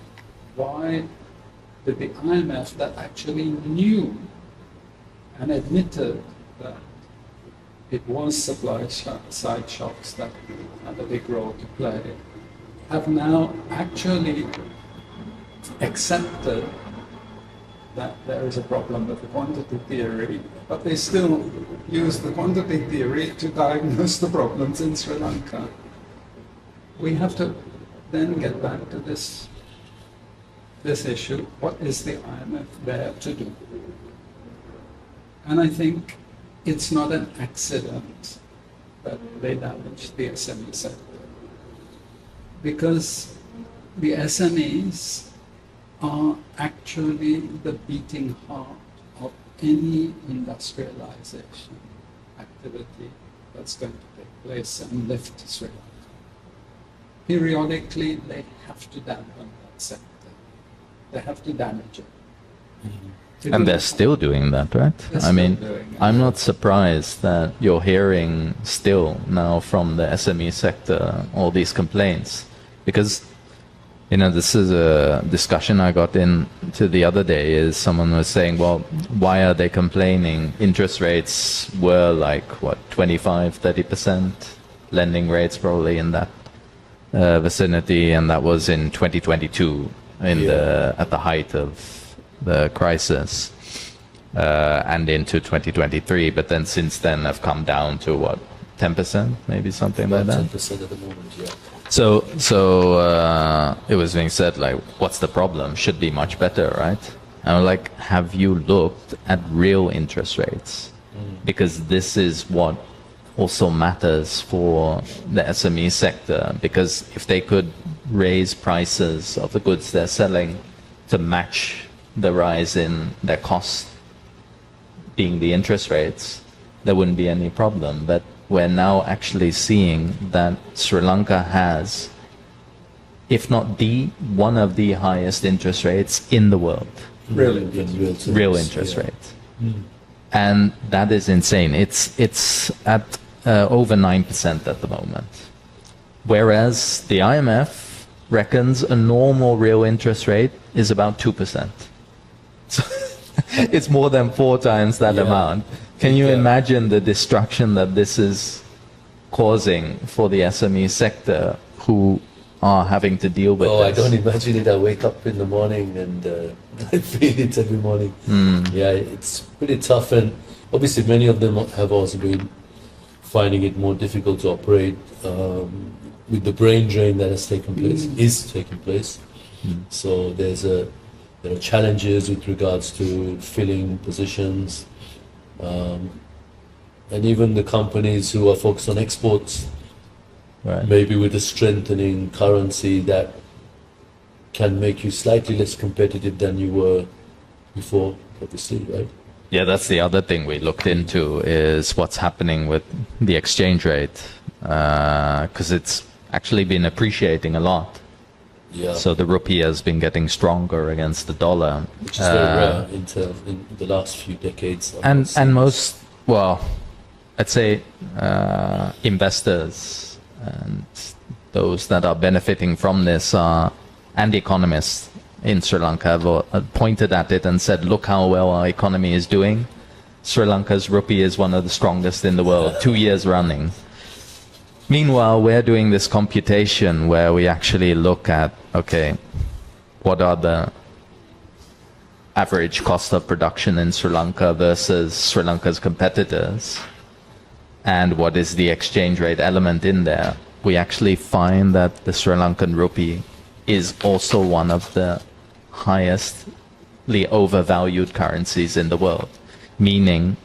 why did the IMF, that actually knew and admitted that it was supply side shocks that had a big role to play, have now actually accepted that there is a problem with the quantity theory, but they still use the quantity theory to diagnose the problems in Sri Lanka. We have to then get back to this issue. What is the IMF there to do? And I think it's not an accident that they damaged the SME sector, because the SMEs are actually the beating heart of any industrialization activity that's going to take place and lift Sri Lanka. Periodically, they have to dampen that sector. They have to damage it. And they're still doing that, right? They're I mean, still doing it. I'm not surprised that you're hearing still now from the SME sector all these complaints, because, you know, this is a discussion I got into the other day. Is someone was saying, well, why are they complaining? Interest rates were like, what, 25, 30% lending rates, probably in that vicinity, and that was in 2022, at the height of the crisis, and into 2023. But then since then have come down to what, 10%, maybe something like About that. 10% at the moment, yeah. So it was being said, like, what's the problem? Should be much better, right? And I'm like, have you looked at real interest rates? Because this is what also matters for the SME sector, because if they could raise prices of the goods they're selling to match the rise in their cost, being the interest rates, there wouldn't be any problem. But we're now actually seeing that Sri Lanka has, if not one of the highest interest rates in the world. Really? Real interest rate. And that is insane. It's at over 9% at the moment. Whereas the IMF reckons a normal real interest rate is about 2%. So it's more than 4 times that amount. Can you imagine the destruction that this is causing for the SME sector, who are having to deal with Oh, I this. don't imagine it. I wake up in the morning and I feel it every morning. Yeah, it's pretty tough, and obviously many of them have also been finding it more difficult to operate with the brain drain that has taken place, is taking place. So there are challenges with regards to filling positions, and even the companies who are focused on exports, Right. maybe with a strengthening currency that can make you slightly less competitive than you were before, obviously, right? Yeah, that's the other thing we looked into is what's happening with the exchange rate, because it's actually been appreciating a lot. Yeah, So the rupee has been getting stronger against the dollar. which is very rare in the last few decades. I've not And seen most, well, I'd say investors and those that are benefiting from this and economists in Sri Lanka have pointed at it and said, look how well our economy is doing. Sri Lanka's rupee is one of the strongest in the world, 2 years running. Meanwhile, we're doing this computation where we actually look at, okay, what are the average cost of production in Sri Lanka versus Sri Lanka's competitors, and what is the exchange rate element in there. We actually find that the Sri Lankan rupee is also one of the highestly overvalued currencies in the world, meaning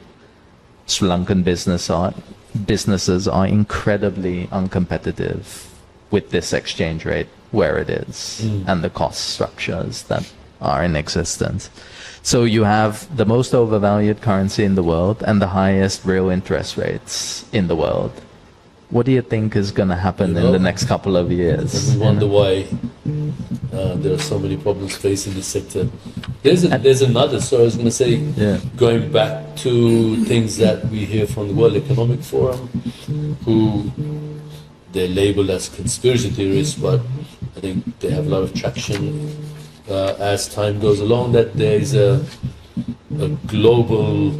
Sri Lankan businesses are incredibly uncompetitive with this exchange rate where it is and the cost structures that are in existence. So you have the most overvalued currency in the world and the highest real interest rates in the world. What do you think is going to happen in the next couple of years? And we wonder why there are so many problems facing this sector. There's another story I was going to say, going back to things that we hear from the World Economic Forum, who they're labeled as conspiracy theorists, but I think they have a lot of traction as time goes along, that there is a global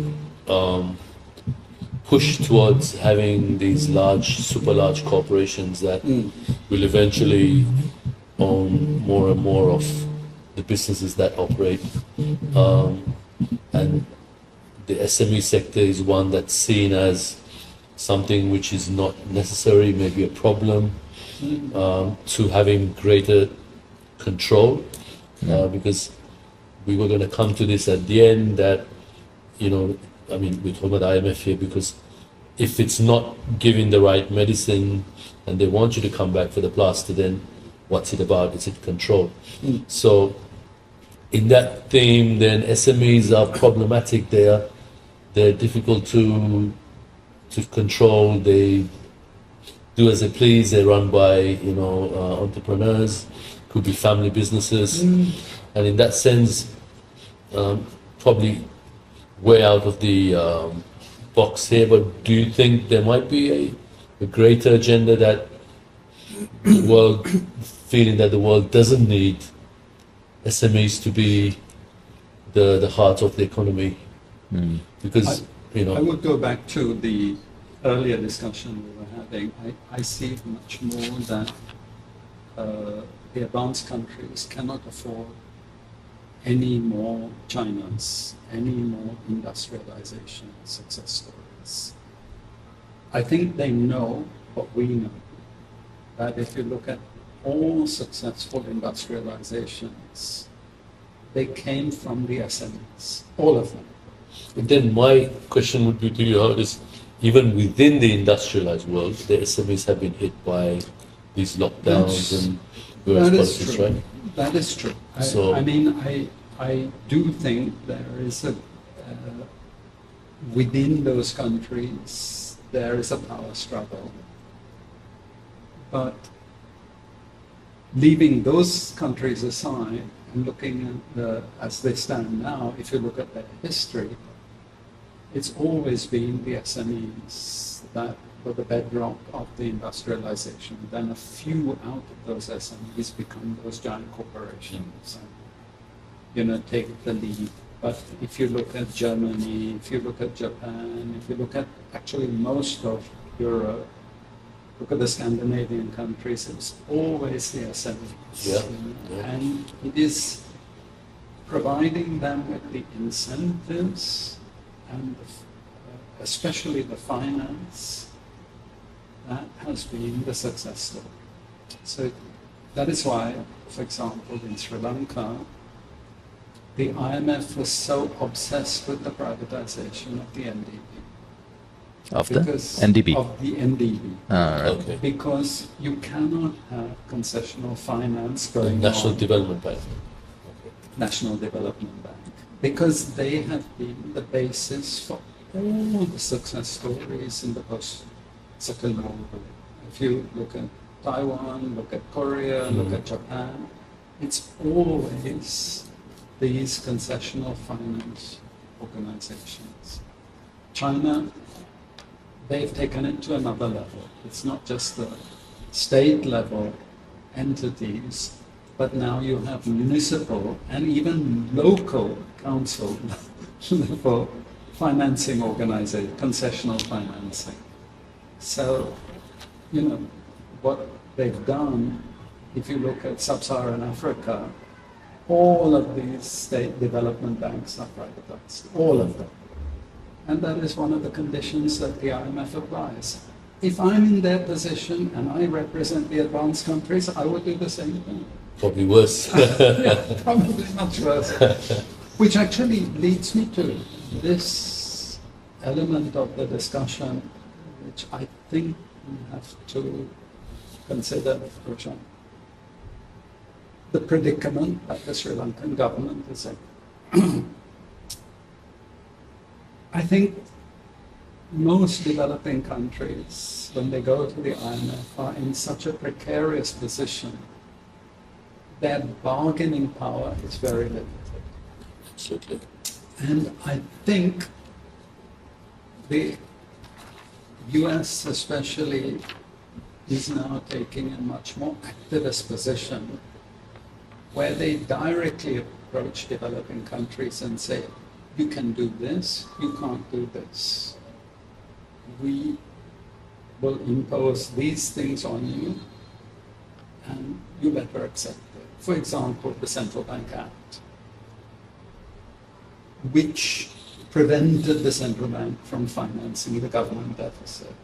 push towards having these super large corporations that will eventually own more and more of the businesses that operate. And the SME sector is one that's seen as something which is not necessary, maybe a problem, to having greater control, because we were going to come to this at the end that, I mean, we're talking about IMF here because if it's not giving the right medicine and they want you to come back for the plaster, then what's it about? Is it control? So in that theme, then SMEs are problematic. They're difficult to control. They do as they please. They're run by entrepreneurs, could be family businesses, and in that sense, probably way out of the box here. But do you think there might be a greater agenda that the world, feeling that the world doesn't need SMEs to be the heart of the economy? Because I would go back to the earlier discussion we were having. I see much more that the advanced countries cannot afford any more Chinas, any more industrialization success stories. I think they know what we know, that if you look at all successful industrializations, they came from the SMEs, all of them. And then my question would be to you, how is even within the industrialized world, the SMEs have been hit by these lockdowns and various policies, right? That is true. I do think there is within those countries, there is a power struggle. But leaving those countries aside and looking at as they stand now, if you look at their history, it's always been the SMEs that were the bedrock of the industrialization. Then a few out of those SMEs become those giant corporations and, take the lead. But if you look at Germany, if you look at Japan, if you look at actually most of Europe, look at the Scandinavian countries, it's always the SMEs. Yeah, And it is providing them with the incentives and especially the finance that has been the success story. So that is why, for example, in Sri Lanka, the IMF was so obsessed with the privatization of the NDB. Of the Because NDB. Of the NDB. Right. Okay. Because you cannot have concessional finance going National on. Development Bank. National Development Bank. Because they have been the basis for all the success stories in the post-Second World War. If you look at Taiwan, look at Korea, look at Japan, it's always these concessional finance organizations. China, they've taken it to another level. It's not just the state level entities, but now you have municipal and even local council level financing organization, concessional financing. So, you know, what they've done, if you look at sub-Saharan Africa, all of these state development banks are privatized, all of them. And that is one of the conditions that the IMF applies. If I'm in their position and I represent the advanced countries, I would do the same thing. Probably worse. Yeah, probably much worse. Which actually leads me to this element of the discussion, which I think we have to consider, Roshan. The predicament that the Sri Lankan government is in. I think most developing countries, when they go to the IMF, are in such a precarious position that bargaining power is very limited. Absolutely. And I think the US especially is now taking a much more activist position where they directly approach developing countries and say, you can do this, you can't do this. We will impose these things on you and you better accept it. For example, the Central Bank Act, which prevented the central bank from financing the government deficit.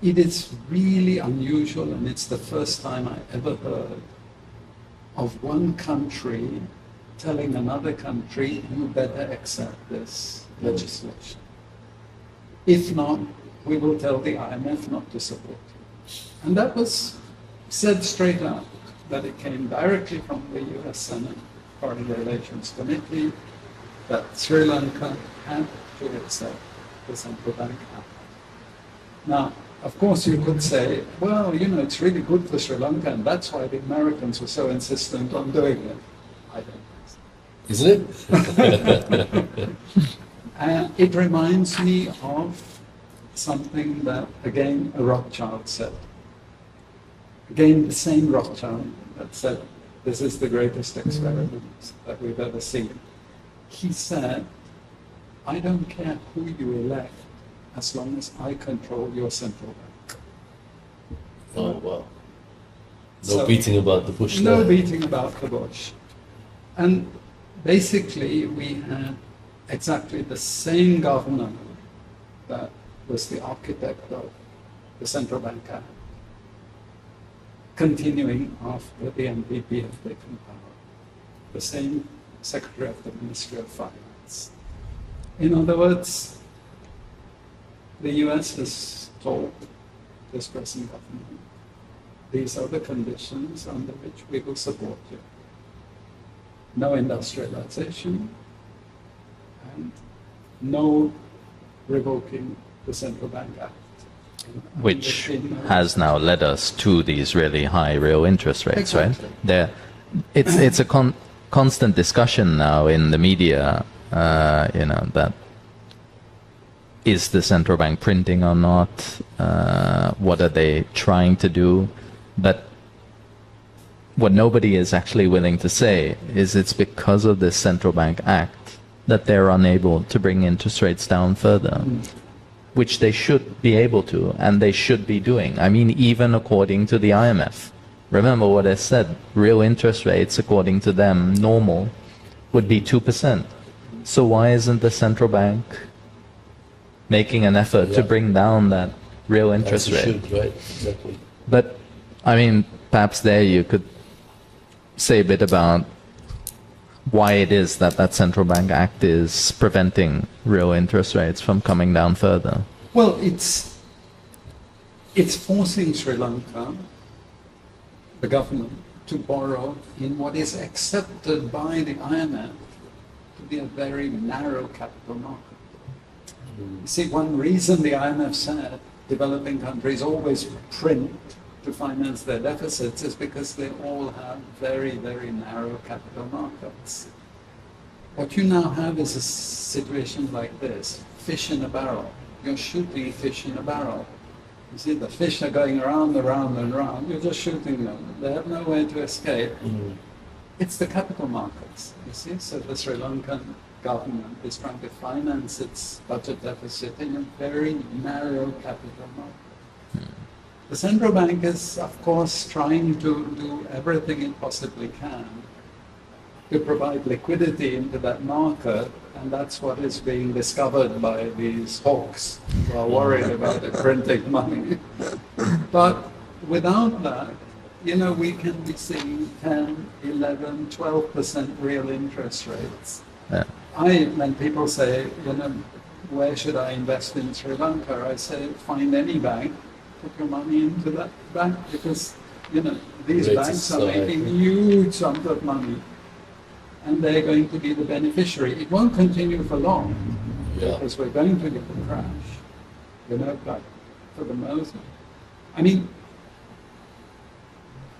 It is really unusual, and it's the first time I ever heard of one country telling another country, you better accept this legislation. If not, we will tell the IMF not to support you. And that was said straight out, that it came directly from the US Senate Foreign Relations Committee, that Sri Lanka had to accept the central bank act. Now, of course, you could say, well, you know, it's really good for Sri Lanka, and that's why the Americans were so insistent on doing it. I don't think so. Isn't it? It reminds me of something that, again, a Rothschild said. Again, the same Rothschild that said, this is the greatest experiment that we've ever seen. He said, I don't care who you elect, as long as I control your central bank. Oh, wow. No So- beating about the bush No there. beating about the bush. And basically, we had exactly the same governor that was the architect of the Central Bank Act, continuing after the NPP have taken power. The same Secretary of the Ministry of Finance. In other words, the US has told this present government, these are the conditions under which we will support you. No industrialization and no revoking the Central Bank Act. Which And has now led us to these really high real interest rates, Exactly. right? It's a constant discussion now in the media, that is the central bank printing or not? What are they trying to do? But what nobody is actually willing to say is it's because of this central bank act that they're unable to bring interest rates down further. which they should be able to, and they should be doing. I mean, even according to the IMF. Remember what I said, real interest rates, according to them, normal, would be 2%. So why isn't the central bank making an effort to bring down that real interest As it rate? should, right? Exactly. But, I mean, perhaps there you could say a bit about why it is that that central bank act is preventing real interest rates from coming down further. Well, it's forcing Sri Lanka, the government, to borrow in what is accepted by the IMF to be a very narrow capital market. You see, one reason the IMF said developing countries always print to finance their deficits is because they all have very, very narrow capital markets. What you now have is a situation like this, fish in a barrel. You're shooting fish in a barrel. You see, the fish are going around, around, and around. You're just shooting them. They have nowhere to escape. It's the capital markets, you see. So the Sri Lankan government is trying to finance its budget deficit in a very narrow capital market. The central bank is, of course, trying to do everything it possibly can to provide liquidity into that market, and that's what is being discovered by these hawks who are worried about the printing money. But without that, you know, we can be seeing 10, 11, 12% real interest rates. Yeah. When people say, you know, where should I invest in Sri Lanka? I say, find any bank, put your money into that bank, because, you know, these Rates banks are aside. making huge sums of money, and they're going to be the beneficiary. It won't continue for long, because we're going to get a crash, you know, but for the most, I mean,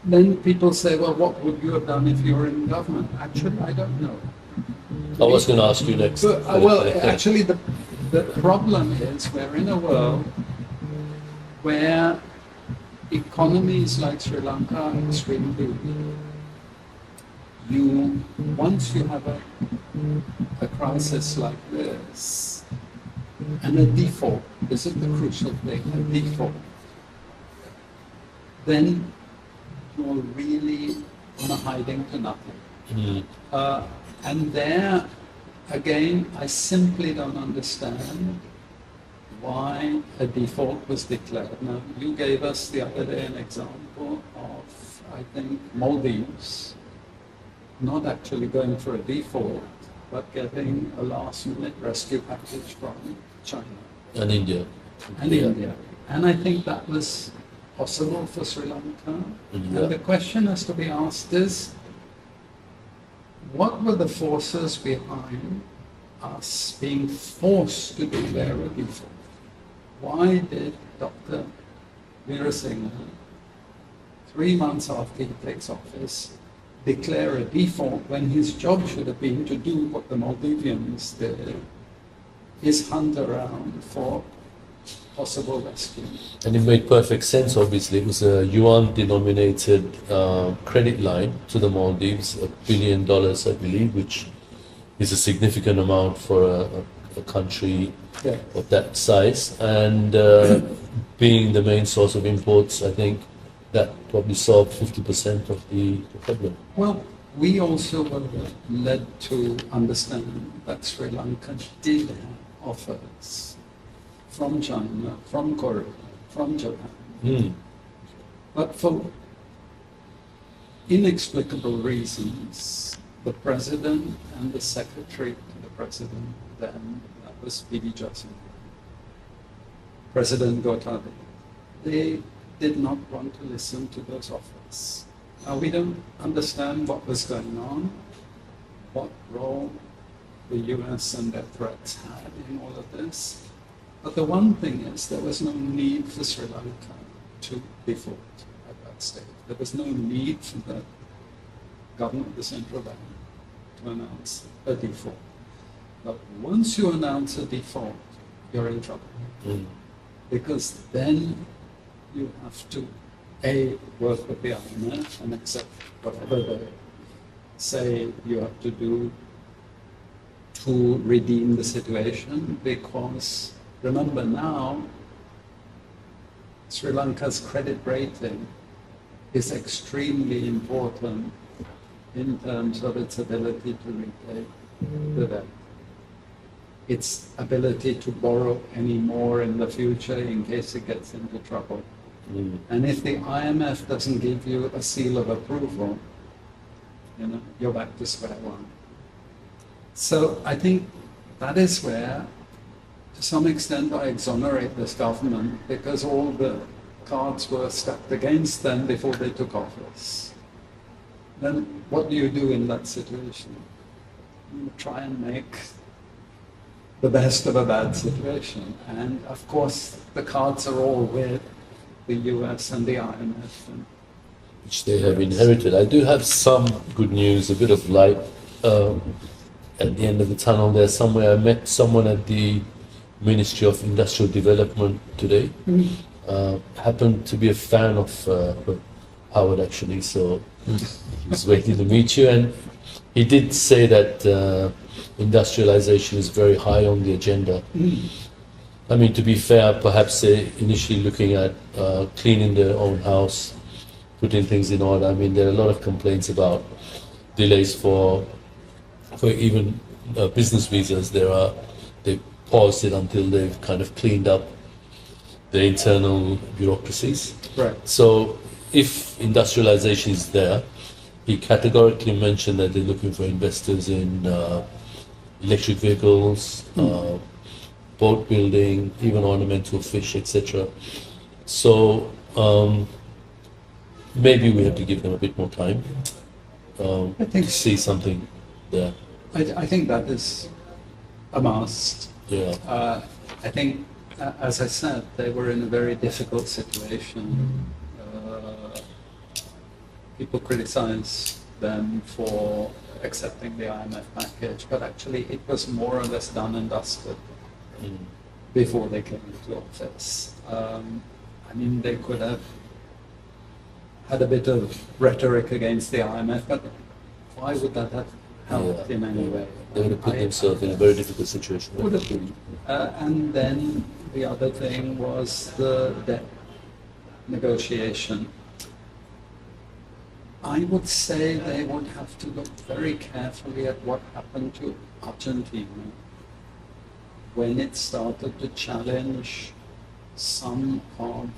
then people say, well, what would you have done if you were in government? Actually, I don't know. I was going to ask you next. Well, actually, the problem is we're in a world where economies like Sri Lanka are extremely weak. Once you have a crisis like this, and a default, this is the crucial thing, a default, then you're really on a hiding to nothing. And there, again, I simply don't understand why a default was declared. Now, you gave us the other day an example of, I think, Maldives not actually going for a default, but getting a last-minute rescue package from China. And India. And India. And I think that was possible for Sri Lanka. Yeah. And the question has to be asked is, what were the forces behind us being forced to declare a default? Why did Dr. Veerasinghe, 3 months after he takes office, declare a default when his job should have been to do what the Maldivians did, is hunt around for possible rescue? And it made perfect sense, obviously. It was a yuan-denominated credit line to the Maldives, $1 billion, I believe, which is a significant amount for a country of that size. And being the main source of imports, I think that probably solved 50% of the problem. Well, we also were led to understand that Sri Lanka did have offers from China, from Korea, from Japan. But for inexplicable reasons, the president and the secretary to the president then, that was P.D. Jaisingh, President Gotabaya, they did not want to listen to those offers. Now, we don't understand what was going on, what role the US and their threats had in all of this. But the one thing is, there was no need for Sri Lanka to default at that stage. There was no need for the government, the central bank, to announce a default. But once you announce a default, you're in trouble. Because then you have to, A, work with the IMF and accept whatever they say you have to do to redeem the situation, because remember now, Sri Lanka's credit rating is extremely important in terms of its ability to repay the debt, its ability to borrow any more in the future in case it gets into trouble. And if the IMF doesn't give you a seal of approval, you're back to square one. So I think that is where, to some extent, I exonerate this government, because all the cards were stacked against them before they took office. Then what do you do in that situation? You try and make the best of a bad situation. And of course, the cards are all with the US and the IMF. Which they have inherited. I do have some good news, a bit of light at the end of the tunnel there somewhere. I met someone at the Ministry of Industrial Development today. Happened to be a fan of Howard, actually, so he was waiting to meet you. And he did say that industrialization is very high on the agenda. I mean, to be fair, perhaps they're initially looking at cleaning their own house, putting things in order. I mean, there are a lot of complaints about delays for even business visas. They paused it until they've kind of cleaned up the internal bureaucracies. Right. So if industrialization is there, he categorically mentioned that they're looking for investors in electric vehicles, boat building, even ornamental fish, etc. So maybe we have to give them a bit more time I think to see something there. I think that is a must. Yeah. I think, as I said, they were in a very difficult situation. People criticize them for accepting the IMF package, but actually it was more or less done and dusted before they came into office. I mean, they could have had a bit of rhetoric against the IMF, but why would that have helped in any way? They would have put themselves in a very difficult situation. Would have been. And then the other thing was the debt negotiation. I would say they would have to look very carefully at what happened to Argentina when it started to challenge some of,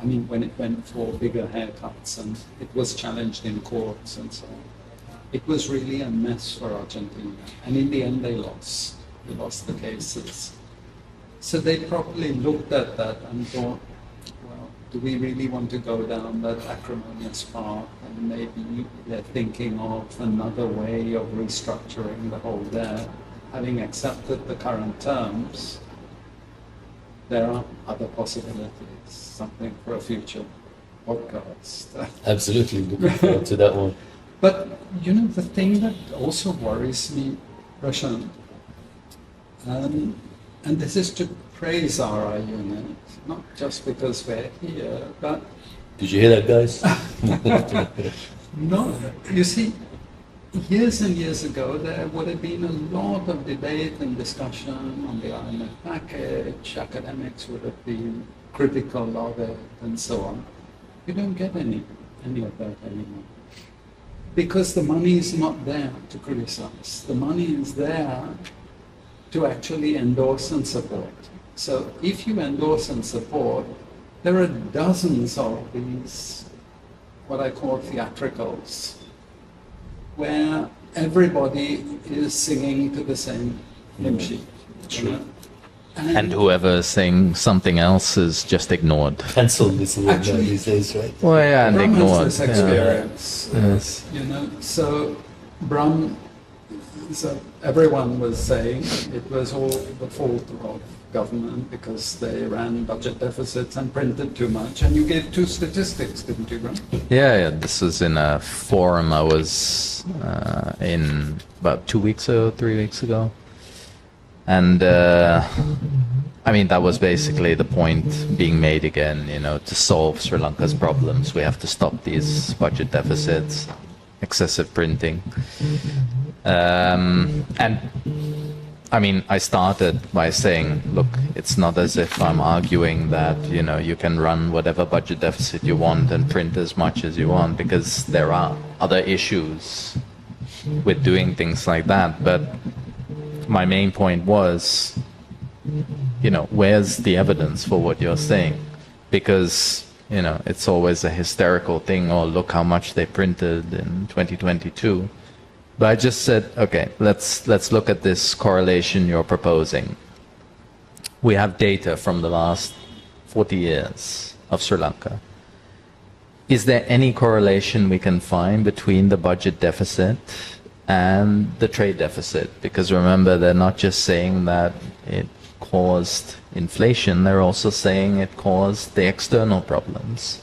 I mean, when it went for bigger haircuts and it was challenged in courts and so on. It was really a mess for Argentina. And in the end, they lost. They lost the cases. So they probably looked at that and thought, well, do we really want to go down that acrimonious path? And maybe they're thinking of another way of restructuring the whole debt. Having accepted the current terms, there are other possibilities, something for a future podcast. Absolutely, looking forward to that one. But, the thing that also worries me, Roshan, and this is to praise our unit, not just because we're here, but... Did you hear that, guys? No, you see, years and years ago, there would have been a lot of debate and discussion on the IMF package. Academics would have been critical of it, and so on. You don't get any of that anymore. Because the money is not there to criticize. The money is there to actually endorse and support. So if you endorse and support, there are dozens of these, what I call theatricals, where everybody is singing to the same hymn sheet. True. And whoever is saying something else is just ignored. Cancelled is the word Actually- these days, right? Well, yeah, and Bram has ignored. this experience, Yes. So Bram, so everyone was saying it was all the fault of government because they ran budget deficits and printed too much. And you gave two statistics, didn't you, Bram? Yeah, this was in a forum I was in about 3 weeks ago. And I mean, that was basically the point being made again, to solve Sri Lanka's problems. We have to stop these budget deficits, excessive printing. And I mean, I started by saying, look, it's not as if I'm arguing that, you can run whatever budget deficit you want and print as much as you want, because there are other issues with doing things like that. But my main point was, where's the evidence for what you're saying? Because, it's always a hysterical thing, oh, look how much they printed in 2022. But I just said, okay, let's look at this correlation you're proposing. We have data from the last 40 years of Sri Lanka. Is there any correlation we can find between the budget deficit and the trade deficit? Because remember, they're not just saying that it caused inflation, they're also saying it caused the external problems,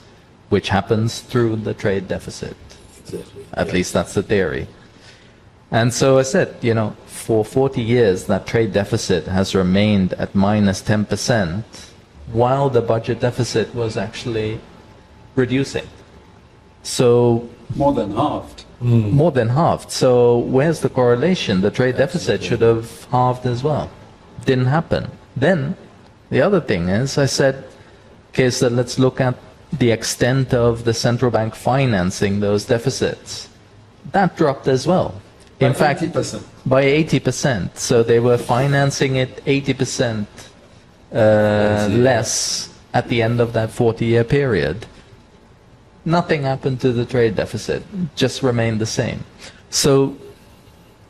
which happens through the trade deficit. Exactly. At least that's the theory. And so I said, for 40 years, that trade deficit has remained at minus 10%, while the budget deficit was actually reducing. So More than halved. more than halved. So where's the correlation? The trade deficit should have halved as well. Didn't happen. Then the other thing is, I said, okay, so let's look at the extent of the central bank financing those deficits. That dropped as well. In By fact, 80%. by 80%. So they were financing it 80% less at the end of that 40-year period. Nothing happened to the trade deficit, just remained the same. So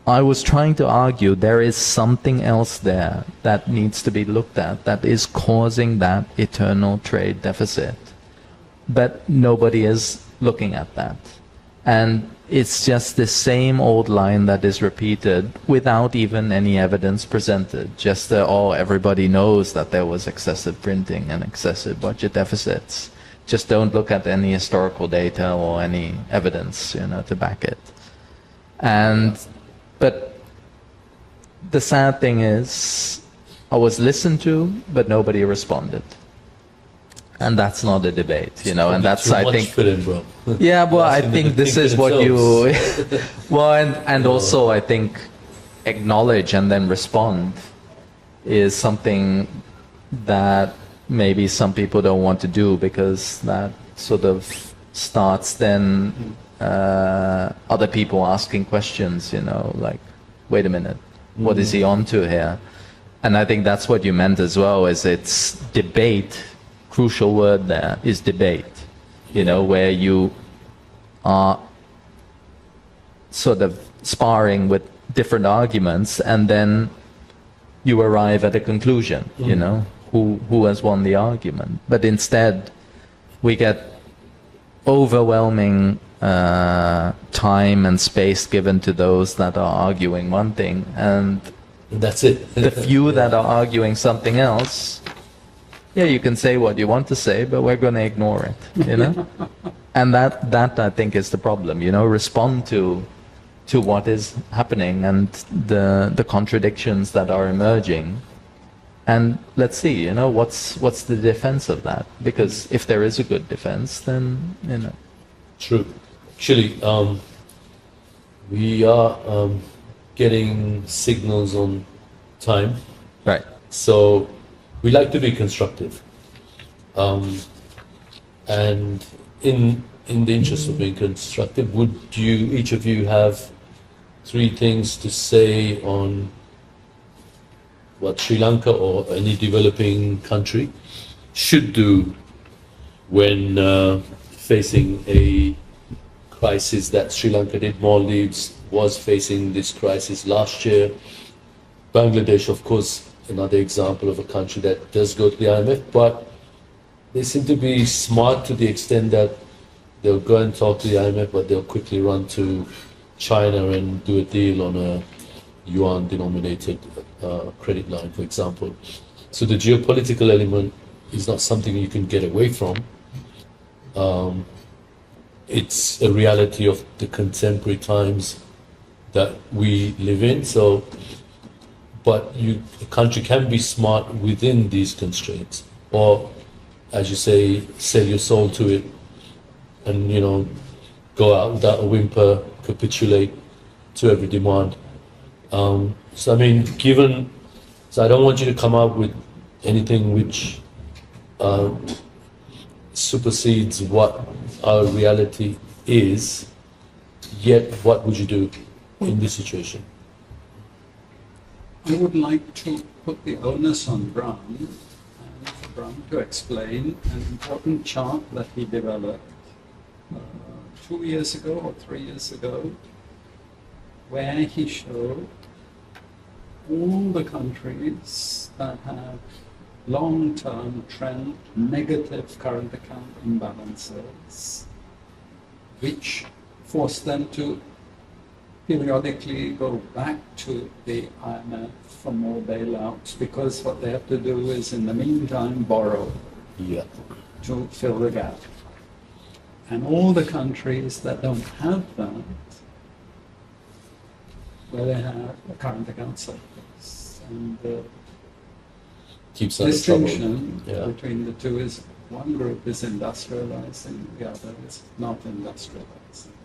I was trying to argue there is something else there that needs to be looked at that is causing that eternal trade deficit. But nobody is looking at that. And it's just the same old line that is repeated without even any evidence presented. Just everybody knows that there was excessive printing and excessive budget deficits. Just don't look at any historical data or any evidence, to back it. But the sad thing is, I was listened to, but nobody responded. And that's not a debate, and that's, I think... Film, bro. Yeah, well, I Asking them think to this think is for what you... themselves. Well, and also I think acknowledge and then respond is something that maybe some people don't want to do, because that sort of starts then other people asking questions, like, wait a minute, what is he on to here? And I think that's what you meant as well, is it's debate. Crucial word there is debate, where you are sort of sparring with different arguments, and then you arrive at a conclusion, who has won the argument. But instead, we get overwhelming time and space given to those that are arguing one thing, and That's it. the few that are arguing something else, yeah, you can say what you want to say, but we're going to ignore it, And that I think is the problem, respond to what is happening and the contradictions that are emerging. And let's see, what's the defense of that? Because if there is a good defense, then, True. Actually, we are getting signals on time. Right. So we like to be constructive. And in the interest of being constructive, would each of you have 3 things to say on what Sri Lanka or any developing country should do when facing a crisis that Sri Lanka did? Maldives was facing this crisis last year. Bangladesh, of course, another example of a country that does go to the IMF, but they seem to be smart to the extent that they'll go and talk to the IMF, but they'll quickly run to China and do a deal on a yuan-denominated credit line, for example. So the geopolitical element is not something you can get away from. It's a reality of the contemporary times that we live in. So, but a country can be smart within these constraints, or, as you say, sell your soul to it, and go out without a whimper, capitulate to every demand. So I mean, so I don't want you to come up with anything which supersedes what our reality is, yet what would you do in this situation? I would like to put the onus on Bram, and for Bram to explain an important chart that he developed 2 years ago or 3 years ago, where he showed all the countries that have long-term trend negative current account imbalances, which force them to periodically go back to the IMF for more bailouts, because what they have to do is, in the meantime, borrow Yeah. to fill the gap. And all the countries that don't have that, where they have a current account surplus. And the Keeps us in trouble. distinction Yeah. between the two is one group is industrializing, the other is not industrializing.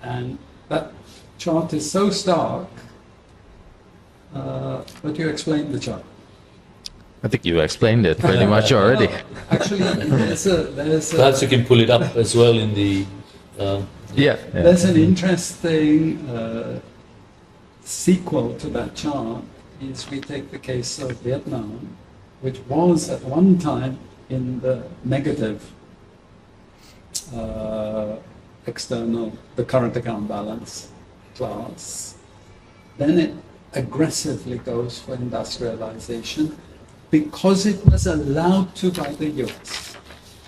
And that chart is so stark, but you explained the chart. I think you explained it pretty much already. Actually, Perhaps you can pull it up as well in the. Yeah. there's an interesting sequel to that chart. Is we take the case of Vietnam, which was at one time in the negative external, the current account balance class. Then it aggressively goes for industrialization because it was allowed to by the US.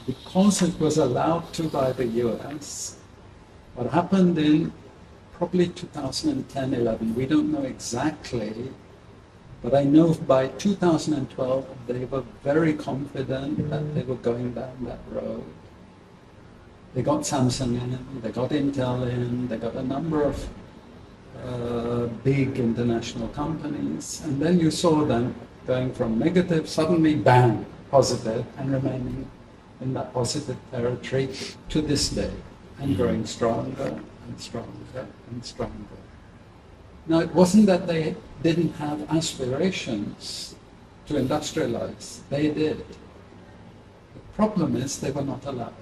Because it was allowed to by the US, what happened in probably 2010-11, we don't know exactly, but I know by 2012 they were very confident that they were going down that road. They got Samsung in, they got Intel in, they got a number of big international companies, and then you saw them going from negative, suddenly bang, positive, and remaining in that positive territory to this day, and growing stronger and stronger and stronger. Now, it wasn't that they didn't have aspirations to industrialize. They did. The problem is they were not allowed.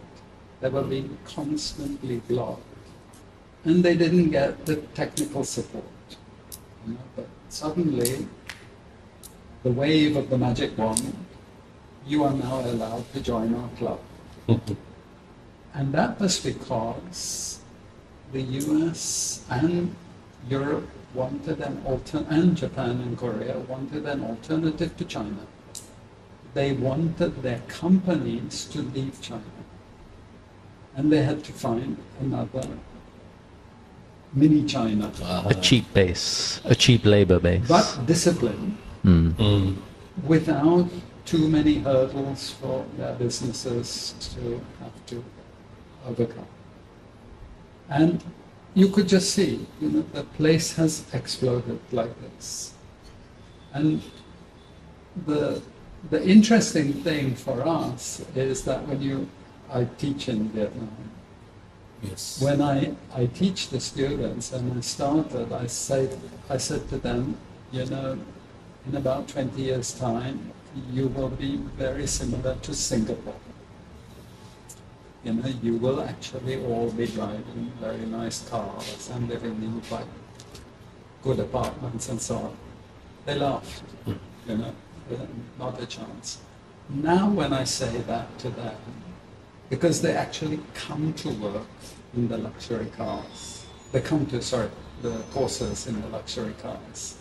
They were being constantly blocked. And they didn't get the technical support. You know, but suddenly, the wave of the magic wand, you are now allowed to join our club. And that was because the US and Europe wanted and Japan and Korea wanted an alternative to China. They wanted their companies to leave China. And they had to find another mini China. A cheap base, a cheap labor base. But disciplined, without too many hurdles for their businesses to have to overcome. And you could just see, you know, the place has exploded like this. And the interesting thing for us is that I teach in Vietnam. Yes. When I teach the students and I started, I said to them, you know, in about 20 years' time, you will be very similar to Singapore. You know, you will actually all be driving very nice cars and living in quite good apartments and so on. They laughed, you know, not a chance. Now when I say that to them, because they actually come to work in the luxury cars, they come to, the courses in the luxury cars.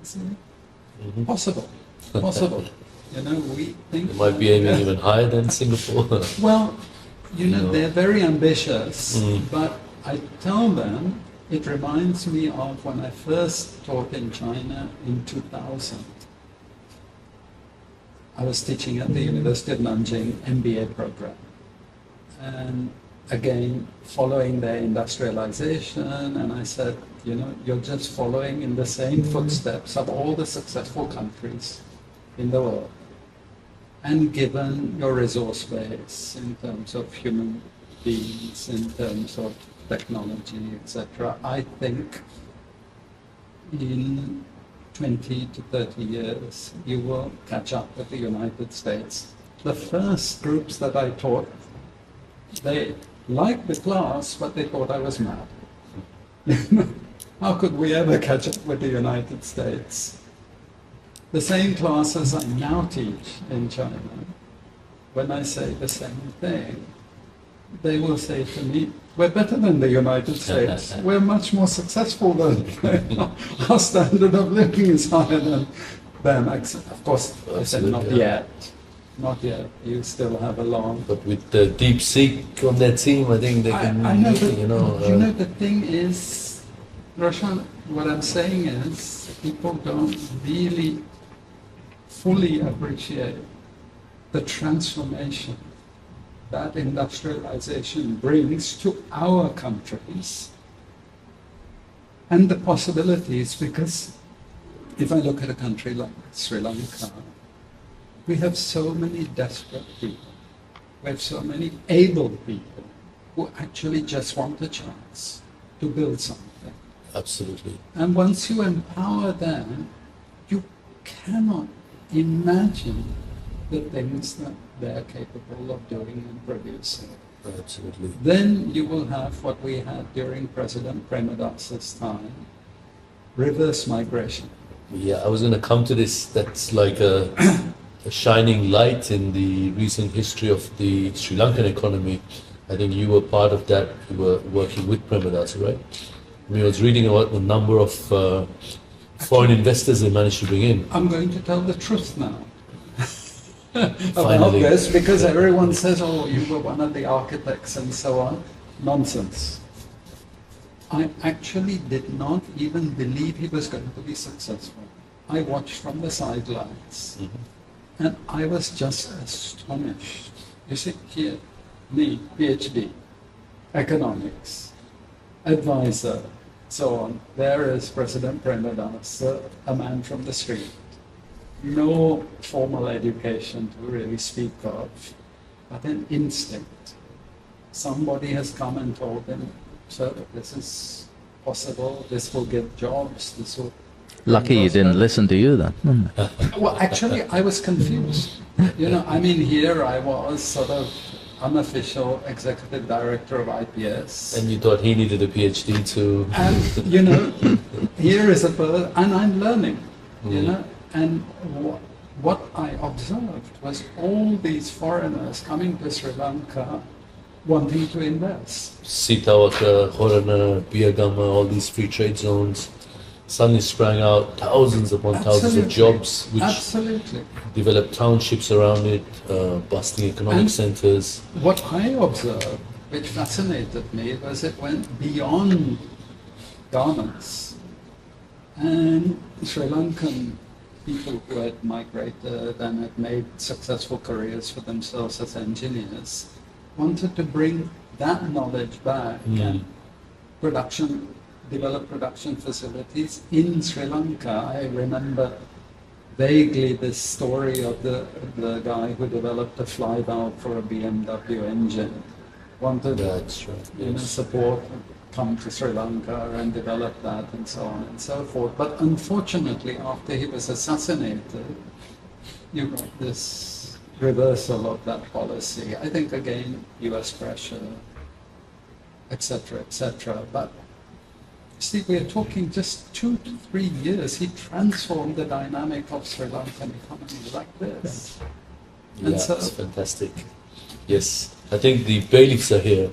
Isn't it? Possible. You know, we think... They might be aiming even higher than Singapore. Well, you know, they're very ambitious, but I tell them, it reminds me of when I first taught in China in 2000. I was teaching at the University of Nanjing MBA program. And again, following their industrialization, and I said, you know, you're just following in the same footsteps of all the successful countries in the world. And given your resource base in terms of human beings, in terms of technology, etc., I think in 20 to 30 years, you will catch up with the United States. The first groups that I taught, they liked the class, but they thought I was mad. How could we ever catch up with the United States? The same classes I now teach in China, when I say the same thing, they will say to me, we're better than the United States. We're much more successful than them. Our standard of living is higher than them. Of course, I said not yet. Not yet. You still have a long... But with the deep seek on their team, I think they can, I know, but, you know... you know, the thing is, Roshan, what I'm saying is, people don't really fully appreciate the transformation that industrialization brings to our countries and the possibilities, because if I look at a country like Sri Lanka, we have so many desperate people, we have so many able people who actually just want a chance to build something. Absolutely. And once you empower them, you cannot imagine the things that they're capable of doing and producing. Absolutely. Then you will have what we had during President Premadas's time, reverse migration. Yeah, I was going to come to this. That's like a shining light in the recent history of the Sri Lankan economy. I think you were part of that. You were working with Premadasa, right? I mean, I was reading about the number of foreign investors they managed to bring in. I'm going to tell the truth now. About Finally. this, because everyone says, oh, you were one of the architects and so on. Nonsense. I actually did not even believe he was going to be successful. I watched from the sidelines, and I was just astonished. You see, here, me, PhD, economics, advisor, so on. There is President Premadasa, a man from the street. No formal education to really speak of, but an instinct. Somebody has come and told him, sir, this is possible, this will give jobs, this will... Lucky he didn't listen to you then. Well, actually, I was confused. You know, I mean, here I was sort of unofficial executive director of IPS. And you thought he needed a PhD to... And, you know, here is a person, and I'm learning, you know. And what I observed was all these foreigners coming to Sri Lanka wanting to invest. Sitawaka, Horana, Biagama, all these free trade zones suddenly sprang out, thousands upon thousands of jobs, which Absolutely. developed townships around it, bustling economic And centers. what I observed, which fascinated me, was it went beyond garments. And Sri Lankan people who had migrated and had made successful careers for themselves as engineers wanted to bring that knowledge back and develop production facilities in Sri Lanka. I remember vaguely this story of the guy who developed a fly valve for a BMW engine. Wanted support, come to Sri Lanka and develop that and so on and so forth. But unfortunately, after he was assassinated, you got this reversal of that policy. I think again, US pressure, etc., etc. But see, we are talking just 2 to 3 years. He transformed the dynamic of Sri Lankan economy like this. Yeah, And so, it's fantastic. Yes, I think the bailiffs are here.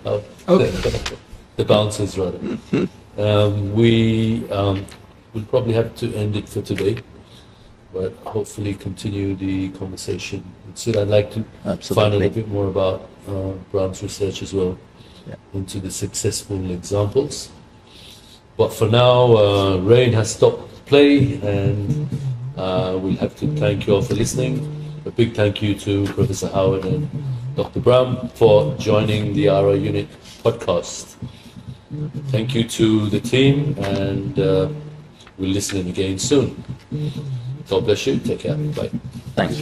okay. The bouncers, rather. We'll probably have to end it for today, but hopefully continue the conversation. So I'd like to find out a bit more about Bram's research as well into the successful examples. But for now, rain has stopped play, and we'll have to thank you all for listening. A big thank you to Professor Howard and Dr. Bram for joining the RI Unit podcast. Thank you to the team, and we'll listen in again soon. God bless you. Take care. Bye. Thanks.